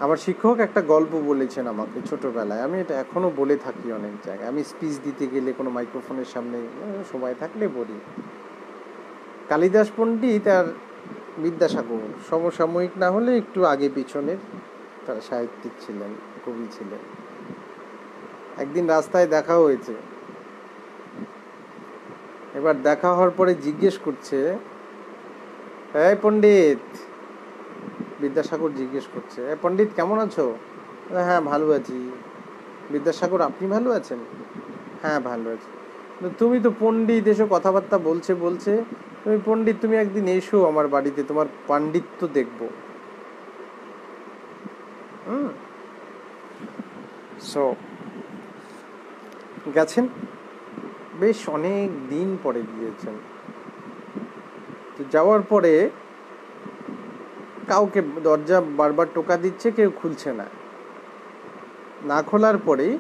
আমার শিক্ষক একটা গল্প বলেছেন আমাকে ছোটবেলায়, আমি এটা এখনও বলে থাকি অনেক জায়গায়। আমি স্পিচ দিতে গেলে কোনো মাইক্রোফোনের সামনে সময় থাকলে বলি। কালিদাস পণ্ডিত আর বিদ্যাসাগর সমসাময়িক না হলে একটু আগে পিছনের, তারা সাহিত্যিক ছিলেন, কবি ছিলেন। একদিন রাস্তায় দেখা হয়েছে। এবার দেখা হওয়ার পরে জিজ্ঞেস করছে, এই পণ্ডিত, বিদ্যাসাগর জিজ্ঞেস করছে, পণ্ডিত কেমন আছো? হ্যাঁ ভালো আছি। বিদ্যাসাগর, আপনি ভালো আছেন? হ্যাঁ ভালো আছি। তুমি তো পণ্ডিত, এসো কথাবার্তা বলছে, তুমি পণ্ডিত, তুমি একদিন এসো আমার বাড়িতে, তোমার পাণ্ডিত্য দেখবো। সো গেছেন, বেশ অনেক দিন পরে গিয়েছেন। তো যাওয়ার পরে কাউকে দরজা বারবার টোকা দিচ্ছে, কেউ খুলছে না। না খোলার পরেই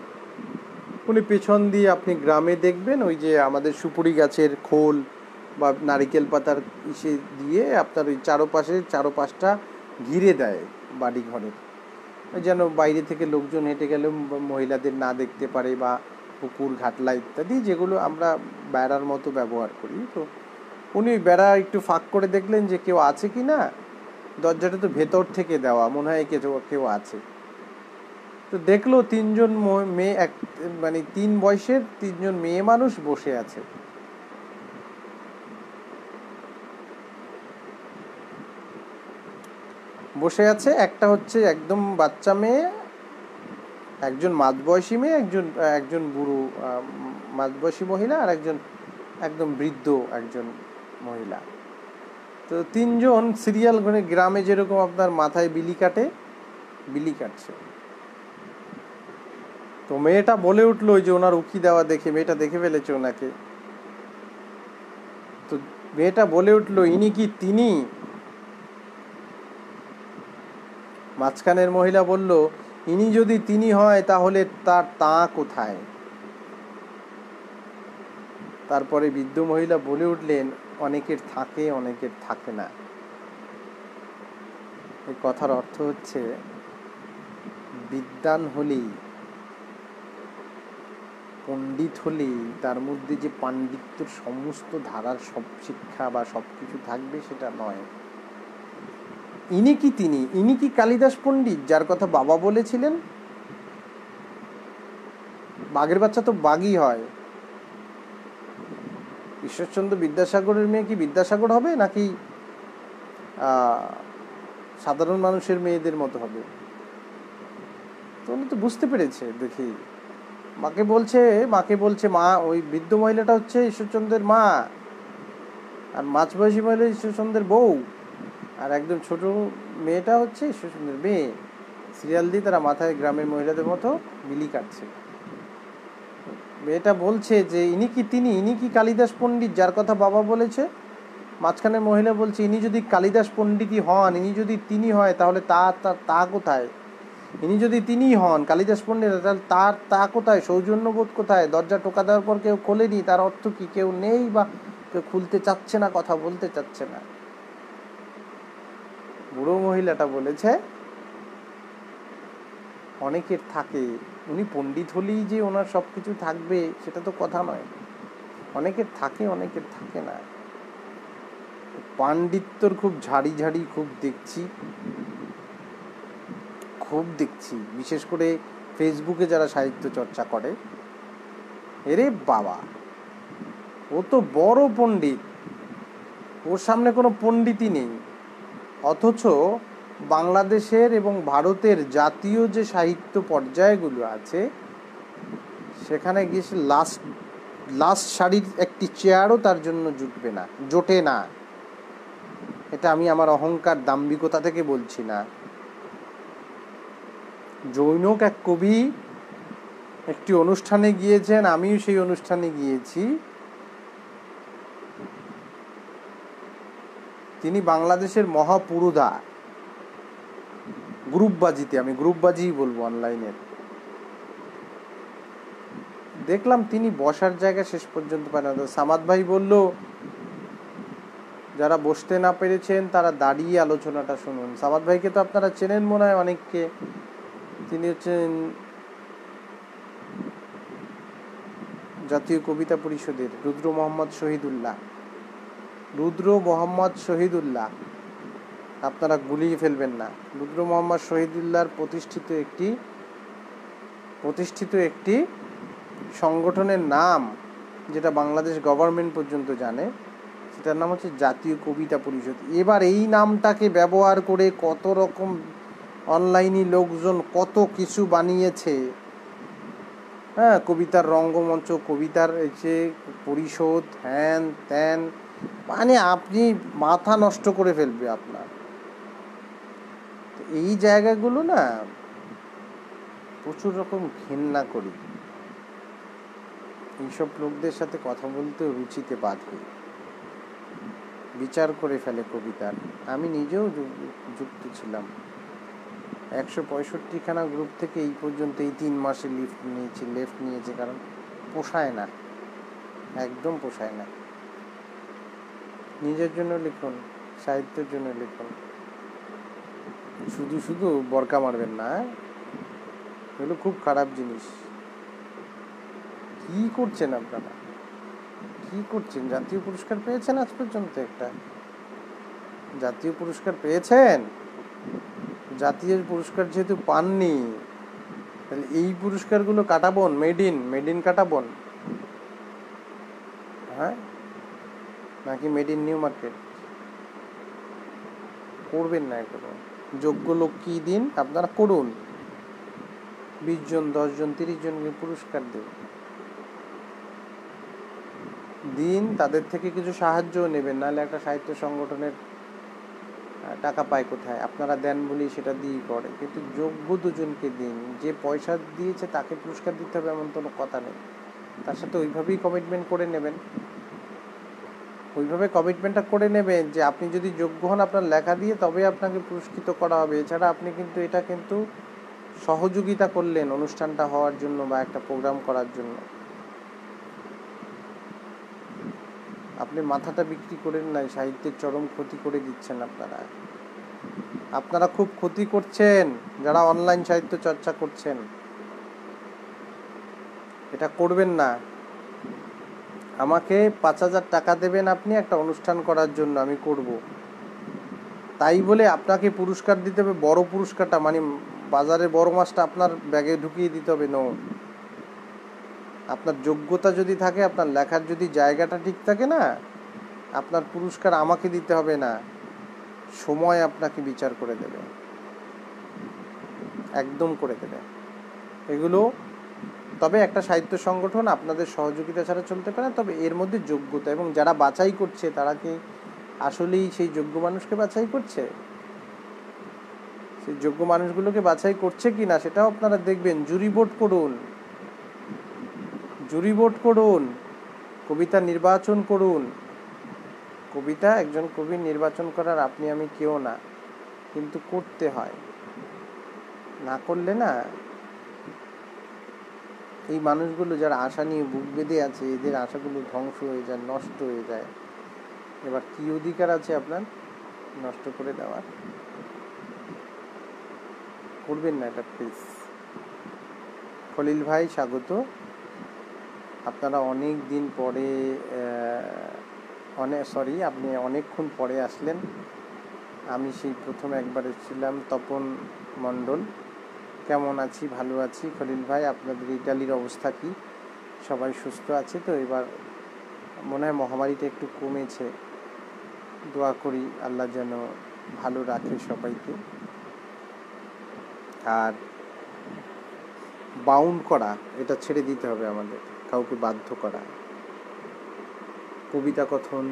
উনি পেছন দিয়ে, আপনি গ্রামে দেখবেন ওই যে আমাদের সুপুরি গাছের খোল বা নারিকেল পাতার ইসে দিয়ে আপনার ওই চারোপাশটা ঘিরে দেয় বাড়ি ঘরের, যেন বাইরে থেকে লোকজন হেঁটে গেলেও মহিলাদের না দেখতে পারে, বা পুকুর ঘাটলা ইত্যাদি যেগুলো আমরা বেড়ার মতো ব্যবহার করি। তো উনি বেড়া একটু ফাঁক করে দেখলেন যে কেউ আছে কি না। দরজাটা তো ভেতর থেকে দেওয়া, মনে হয় কেউ আছে। তো দেখলো 3জন মেয়ে, মানে 3 বয়সের 3জন মেয়ে মানুষ বসে আছে। একটা হচ্ছে একদম বাচ্চা মেয়ে, একজন মাঝবয়সী মেয়ে, একজন বুড়ো মাঝবয়সী মহিলা, আর একদম বৃদ্ধ একজন মহিলা। তো 3জন সিরিয়াল করে, গ্রামে যেরকম আপনার মাথায় বিলি কাটছে। তো মেয়েটা বলে উঠলো, ওই যে ওনার উকি দেওয়া দেখে, মেয়েটা দেখে ফেলেছে ওনাকে। তো মেয়েটা বলে উঠলো, ইনি কি তিনি? মাঝখানের মহিলা বলল, ইনি যদি তিনি হয় তাহলে তার তা কোথায়? তারপরে বৃদ্ধ মহিলা বলে উঠলেন, অনেকের থাকে, অনেকের থাকে না। এই কথার অর্থ হচ্ছে, বিদ্বান হলেই, পণ্ডিত হলেই তার মধ্যে যে পাণ্ডিত্যর সমস্ত ধারার সব শিক্ষা বা সব কিছু থাকবে সেটা নয়। ইনি কি কালিদাস পণ্ডিত, যার কথা বাবা বলেছিলেন? বাঘের বাচ্চা তো বাঘই হয়। ঈশ্বরচন্দ্র বিদ্যাসাগরের মেয়ে কি বিদ্যাসাগর হবে, নাকি সাধারণ মানুষের মেয়েদের মতো হবে? তো উনি তো বুঝতে পেরেছে দেখি মাকে বলছে মা, ওই বৃদ্ধ মহিলাটা হচ্ছে ঈশ্বরচন্দ্রের মা, আর মাঝবয়সী মহিলা ঈশ্বরচন্দ্রের বউ, আর একদম ছোট মেয়েটা হচ্ছে ঈশ্বরচন্দ্রের মেয়ে। সিরিয়াল দিয়ে তারা মাথায় গ্রামের মহিলাদের মতো বিলি কাটছে। মেয়েটা বলছে যে ইনি কি কালিদাস পণ্ডিত যার কথা বাবা বলেছে? মাঝখানে মহিলা বলছে ইনি যদি কালিদাস পণ্ডিতই হন, ইনি যদি তিনি হয়, তাহলে তা কোথায়? ইনি যদি তিনিই হন কালিদাস পণ্ডিত, তাহলে তা কোথায়? সৌজন্যবোধ কোথায়? দরজা টোকা দেওয়ার পর কেউ খোলেনি, তার অর্থ কি? কেউ নেই বা কেউ খুলতে চাচ্ছে না, কথা বলতে চাচ্ছে না। বুড়ো মহিলাটা বলেছে অনেকের থাকে, উনি পণ্ডিত হলেই যে ওনার সব কিছু থাকবে সেটা তো কথা নয়। অনেকের থাকে, অনেকের থাকে না। পাণ্ডিত্যর খুব ঝাড়ি খুব দেখছি, বিশেষ করে ফেসবুকে যারা সাহিত্য চর্চা করে। এরে বাবা, ও তো বড় পণ্ডিত, ওর সামনে কোনো পণ্ডিতই নেই। অথচ বাংলাদেশের এবং ভারতের জাতীয় যে সাহিত্য পর্যায়গুলো আছে, সেখানে গিয়ে সে লাস্ট সারির একটি চেয়ারও তার জন্য জোটে না। এটা আমি আমার অহংকার দাম্ভিকতা থেকে বলছি না। জৈনক এক কবি একটি অনুষ্ঠানে গিয়েছেন, আমিও সেই অনুষ্ঠানে গিয়েছি। তিনি বাংলাদেশের মহাপুরুধা। গ্রুপবাজিতে, আমি গ্রুপবাজিই বলবো অনলাইনের, দেখলাম তিনি বসার জায়গা শেষ পর্যন্ত পায় না। সামাদ ভাই বলল যারা বসতে না পেরেছেন তারা দাঁড়িয়ে আলোচনাটা শুনুন। সামাদ ভাইকে তো আপনারা চেনেন মনে হয় অনেককে। তিনি হচ্ছেন জাতীয় কবিতা পরিষদের রুদ্র মোহাম্মদ শহীদুল্লাহ। আপনারা গুলিয়ে ফেলবেন না। রুদ্র মোহাম্মদ শহীদুল্লাহর প্রতিষ্ঠিত একটি সংগঠনের নাম, যেটা বাংলাদেশ গভর্নমেন্ট পর্যন্ত জানে, সেটার নাম হচ্ছে জাতীয় কবিতা পরিষদ। এবার এই নামটাকে ব্যবহার করে কত রকম অনলাইনে লোকজন কত কিছু বানিয়েছে। হ্যাঁ, কবিতার রঙ্গমঞ্চ, কবিতার যে পরিষদ, হ্যান ত্যান, মানে আপনি মাথা নষ্ট করে ফেলবে আপনার। এই জায়গাগুলো না প্রচুর রকম ঘেন্না করি। এইসব লোকদের সাথে কথা বলতে রুচিতে বাধে, বিচার করে ফেলে কবিতার। আমি নিজেও যুক্ত ছিলাম। 165খানা গ্রুপ থেকে এই পর্যন্ত এই 3 মাসে লেফট নিয়েছে, কারণ পোষায় না, একদম পোষায় না। নিজের জন্য লিখুন, সাহিত্যের জন্য লিখুন, শুধু বরকা মারবেন না। এগুলো খুব খারাপ জিনিস। কি করছেন আপনারা? কি করছেন? জাতীয় পুরস্কার পেয়েছেন আজ পর্যন্ত? একটা জাতীয় পুরস্কার পেয়েছেন। জাতীয় পুরস্কার যেহেতু পাননি, তাহলে এই পুরস্কারগুলো কাটাবন, মেড ইন কাটাবন, হ্যাঁ, নাকি মেড ইন নিউ মার্কেট? করবেন না এগুলো। যোগ্য লোক কি দিন, আপনারা করুন। 20 জন, 10 জন, 30 জনকে পুরস্কার দিন, তাদের থেকে কিছু সাহায্যও নেবেন। নাহলে একটা সাহিত্য সংগঠনের টাকা পায় কোথায়? আপনারা দেন বলি সেটা দিয়েই করে, কিন্তু যোগ্য দুজনকে দিন। যে পয়সা দিয়েছে তাকে পুরস্কার দিতে হবে এমন কোনো কথা নেই। তার সাথে ওইভাবেই কমিটমেন্ট করে নেবেন, যে আপনি যদি যোগ্য হন আপনার লেখা দিয়ে তবে আপনাকে পুরস্কৃত করা হবে। এছাড়া আপনি এটা কিন্তু সহযোগিতা করলেন অনুষ্ঠানটা হওয়ার জন্য বা একটা প্রোগ্রাম করার জন্য। আপনি মাথাটা বিক্রি করেন নাই, সাহিত্যের চরম ক্ষতি করে দিচ্ছেন আপনারা খুব ক্ষতি করছেন যারা অনলাইন সাহিত্য চর্চা করছেন। এটা করবেন না। আমাকে 5,000 টাকা দেবেন আপনি একটা অনুষ্ঠান করার জন্য, আমি করব। তাই বলে আপনাকে পুরস্কার দিতে হবে, বড় পুরস্কারটা মানে বাজারের বড় মাছটা আপনার ব্যাগে ঢুকিয়ে দিতে হবে। আপনার যোগ্যতা যদি থাকে, আপনার লেখার যদি জায়গাটা ঠিক থাকে না, আপনার পুরস্কার আমাকে দিতে হবে না, সময় আপনাকে বিচার করে দেবে, একদম করে দেবে। এগুলো তবে একটা সাহিত্য সংগঠন আপনাদের সহযোগিতা ছাড়া চলতে পারে, তবে এর মধ্যে যোগ্যতা এবং যারা বাছাই করছে তারা কি আসলেই সেই যোগ্য মানুষকে বাছাই করছে, সেই যোগ্য মানুষগুলোকে বাছাই করছে কি না সেটাও আপনারা দেখবেন। জুরি ভোট করুন, জুরি ভোট করুন, কবিতা নির্বাচন করুন। কবিতা একজন কবি নির্বাচন করার আপনি আমি কেউ না, কিন্তু করতে হয়, না করলে না এই মানুষগুলো যারা আশা নিয়ে বুক বেঁধে আছে এদের আশাগুলো ধ্বংস হয়ে যায়, নষ্ট হয়ে যায়। এবার কি অধিকার আছে আপনার নষ্ট করে দেওয়ার? করবেন না এটা প্লিজ। খলিল ভাই স্বাগত। আপনারা অনেক দিন পরে আপনি অনেকক্ষণ পরে আসলেন। আমি সেই প্রথম একবার এসেছিলাম। তপন মণ্ডল, কেমন আছি? ভালো আছি। খলিল ভাই, আপনাদের ইটালির অবস্থা কি? সবাই সুস্থ আছে তো? এবার মনে হয় মহামারীটা একটু কমেছে, দোয়া করি আল্লাহ যেন ভালো রাখে সবাইকে। আর বাউন্ড করা এটা ছেড়ে দিতে হবে আমাদের, কাউকে বাধ্য করা। কবিতা কথন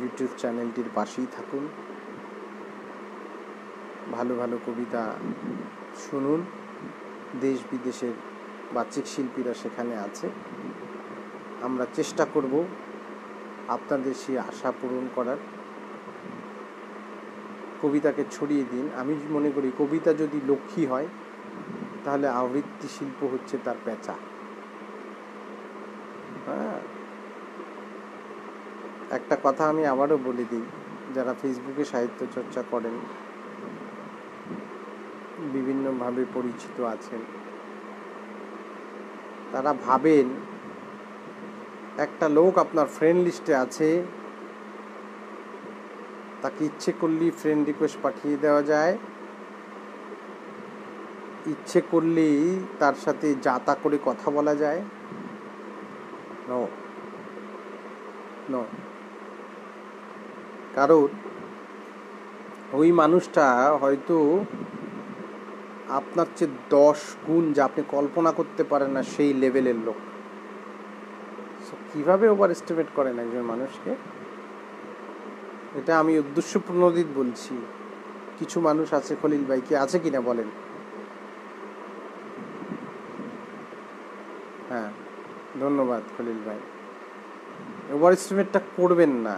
ইউটিউব চ্যানেলটির পাশেই থাকুন, ভালো ভালো কবিতা শুনুন। দেশ বিদেশের বাচিক শিল্পীরা সেখানে আছে। আমরা চেষ্টা করব আপনাদের সেই আশা পূরণ করার। কবিতাকে ছড়িয়ে দিন। আমি মনে করি কবিতা যদি লক্ষ্মী হয় তাহলে আবৃত্তি শিল্প হচ্ছে তার পেঁচা। হ্যাঁ, একটা কথা আমি আবারও বলে দিই, যারা ফেসবুকে সাহিত্য চর্চা করেন, বিভিন্নভাবে পরিচিত আছেন, তারা ভাবেন একটা লোক আপনার ফ্রেন্ড লিস্টে আছে, তাকে ইচ্ছে করলেই ফ্রেন্ড রিকোয়েস্ট পাঠিয়ে দেওয়া যায়, ইচ্ছে করলেই তার সাথে যা তা করে কথা বলা যায়। নো নো, কারণ ওই মানুষটা হয়তো আপনার চেয়ে 10 গুণ যা আপনি কল্পনা করতে পারেন না সেই লেভেলের লোক। কিভাবে ওভার এস্টিমেট করেন একজন মানুষকে? এটা আমি উদ্দেশ্য প্রণোদিত বলছি। কিছু মানুষ আছে, খলিল ভাই কি আছে কিনা বলেন? হ্যাঁ, ধন্যবাদ খলিল ভাই। ওভার এস্টিমেটটা করবেন না,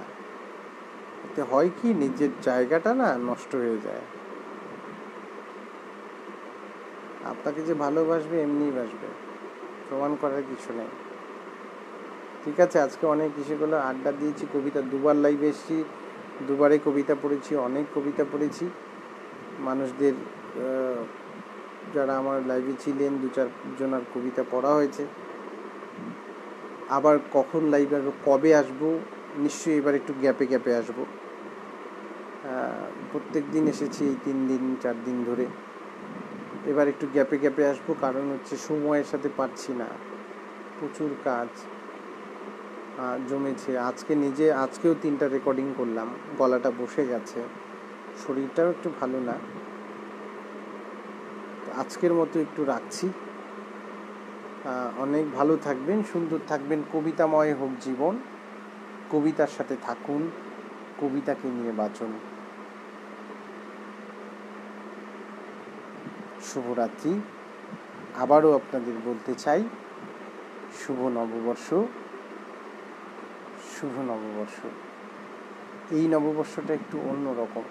এতে হয় কি নিজের জায়গাটা না নষ্ট হয়ে যায়। আপনাকে যে ভালোবাসবে এমনিই বাসবে, প্রমাণ করার কিছু নেই। ঠিক আছে, আজকে অনেক বিষয়গুলো আড্ডা দিয়েছি, কবিতা 2বার লাইভে এসেছি, 2বারে কবিতা পড়েছি, অনেক কবিতা পড়েছি। মানুষদের যারা আমার লাইভে ছিলেন 2-4 জনের কবিতা পড়া হয়েছে। আবার কখন লাইভে আসবো, কবে আসবো, নিশ্চয়ই এবার একটু গ্যাপে গ্যাপে আসবো। প্রত্যেক দিন এসেছি এই 3 দিন 4 দিন ধরে, এবার একটু গ্যাপে গ্যাপে আসবো। কারণ হচ্ছে সময়ের সাথে পারছি না, প্রচুর কাজ জমেছে। আজকেও 3টা রেকর্ডিং করলাম, গলাটা বসে গেছে, শরীরটাও একটু ভালো না। আজকের মতো একটু রাখছি। অনেক ভালো থাকবেন, সুন্দর থাকবেন, কবিতাময় হোক জীবন, কবিতার সাথে থাকুন, কবিতাকে নিয়ে বাঁচুন। শুভরাত্রি। আবারও আপনাদের বলতে চাই শুভ নববর্ষ, শুভ নববর্ষ। এই নববর্ষটা একটু অন্যরকম।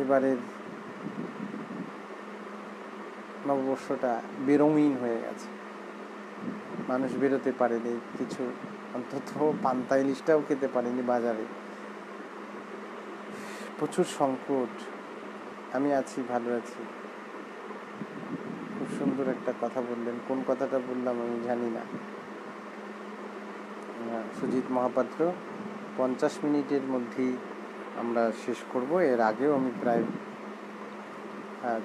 এবারের নববর্ষটা বেরঙিন হয়ে গেছে, মানুষ বেরোতে পারেনি, কিছু অন্তত পান্তা ইলিশটাও খেতে পারেনি বাজারে, প্রচুর সংকট। আমি আছি, ভালো আছি। খুব সুন্দর একটা কথা বললেন, কোন কথাটা বললাম আমি জানি না। সুজিত মহাপাত্র, 50 মিনিটের মধ্যেই আমরা শেষ করব। এর আগেও আমি প্রায়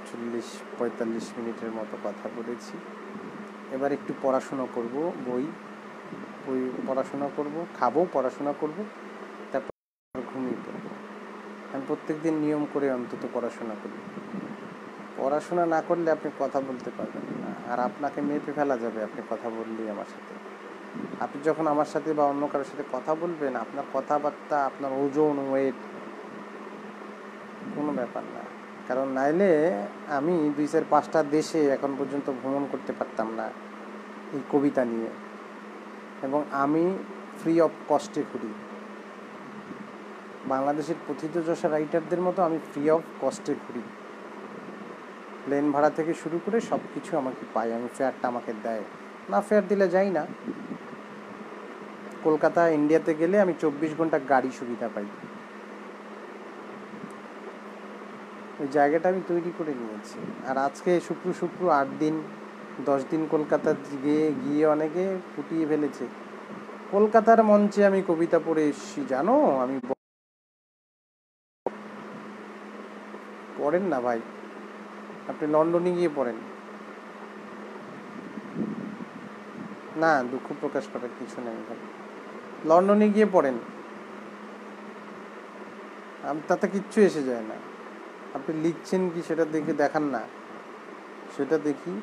40-45 মিনিটের মতো কথা বলেছি। এবার একটু পড়াশোনা করব, বই পড়াশোনা করব, খাবো, পড়াশোনা করব, তারপর ঘুমিয়ে পড়ব। আমি প্রত্যেক দিন নিয়ম করে অন্তত পড়াশোনা করি। পড়াশোনা না করলে আপনি কথা বলতে পারবেন না, আর আপনাকে মেপে ফেলা যাবে আপনি কথা বললেই আমার সাথে। আপনি যখন আমার সাথে বা অন্য কারোর সাথে কথা বলবেন, আপনার কথাবার্তা, আপনার ওজন, ওয়েট কোনো ব্যাপার না। কারণ নাইলে আমি 2-4-5টা দেশে এখন পর্যন্ত ভ্রমণ করতে পারতাম না এই কবিতা নিয়ে। এবং আমি ফ্রি অফ কস্টে ঘুরি। বাংলাদেশের প্রথিতযশা রাইটারদের মতো আমি ফ্রি অফ কস্টে ঘুরি। প্লেন ভাড়া থেকে শুরু করে সব কিছু আমাকে পাই, আমি ফেয়ারটা আমাকে দেয় না, ফেয়ার দিলে যাই না। কলকাতা ইন্ডিয়াতে গেলে আমি 24 ঘন্টা গাড়ি সুবিধা পাই। ওই জায়গাটা আমি তৈরি করে নিয়েছি। আর আজকে শুক্র 8 দিন 10 দিন কলকাতা গিয়ে অনেকে ফুটিয়ে ফেলেছে। কলকাতার মঞ্চে আমি কবিতা পড়ে এসেছি জানো। আমি পড়েন না ভাই, আপনি লন্ডনে গিয়ে পড়েন না, দুঃখ প্রকাশ করার কিছু নেই ভাই, লন্ডনে গিয়ে পড়েন, তাতে কিচ্ছু এসে যায় না। আপনি লিখছেন কি সেটা দেখে দেখান না, সেটা দেখি।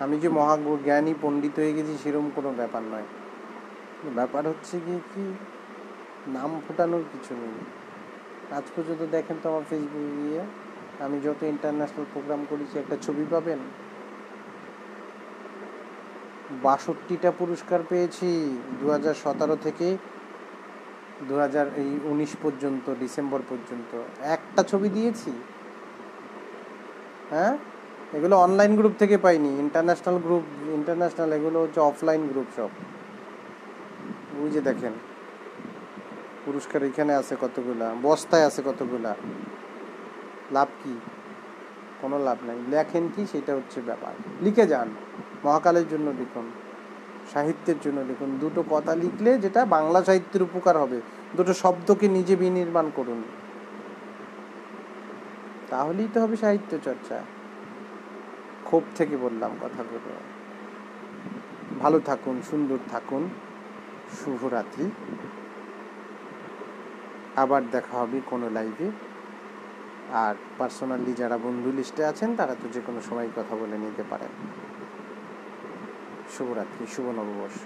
আমি যে মহাজ্ঞানী পণ্ডিত হয়ে গেছি সেরকম কোনো ব্যাপার নয়। ব্যাপার হচ্ছে কি নাম ফোটানোর কিছু নেই। আজ পর্যন্ত দেখেন তো আমার ফেসবুকে গিয়ে আমি যত ইন্টারন্যাশনাল প্রোগ্রাম করেছি একটা ছবি পাবেন। 62টা পুরস্কার পেয়েছি 2017 থেকে 2019 পর্যন্ত, ডিসেম্বর পর্যন্ত। একটা ছবি দিয়েছি? হ্যাঁ, এগুলো অনলাইন গ্রুপ থেকে পাইনি, ইন্টারন্যাশনাল এগুলো হচ্ছে অফলাইন গ্রুপ সব। ওই যে দেখেন পুরস্কার এখানে আছে কতগুলা, বস্তায় আছে কতগুলা। লাভ কি? কোনো লাভ নাই। লেখেন কি সেটা হচ্ছে ব্যাপার। লিখে যান, মহাকালের জন্য লিখুন, সাহিত্যের জন্য লিখুন। দুটো কথা লিখলে যেটা বাংলা সাহিত্যের উপকার হবে, দুটো শব্দকে নিজে বিনির্মাণ করুন, তাহলেই তো হবে সাহিত্য চর্চা। ক্ষোভ থেকে বললাম কথাগুলো। ভালো থাকুন, সুন্দর থাকুন, শুভরাত্রি। আবার দেখা হবে কোনো লাইভে। আর পার্সোনালি যারা বন্ধু লিস্টে আছেন তারা তো যে কোনো সময় কথা বলে নিতে পারেন। শুভরাত্রি, শুভ নববর্ষ।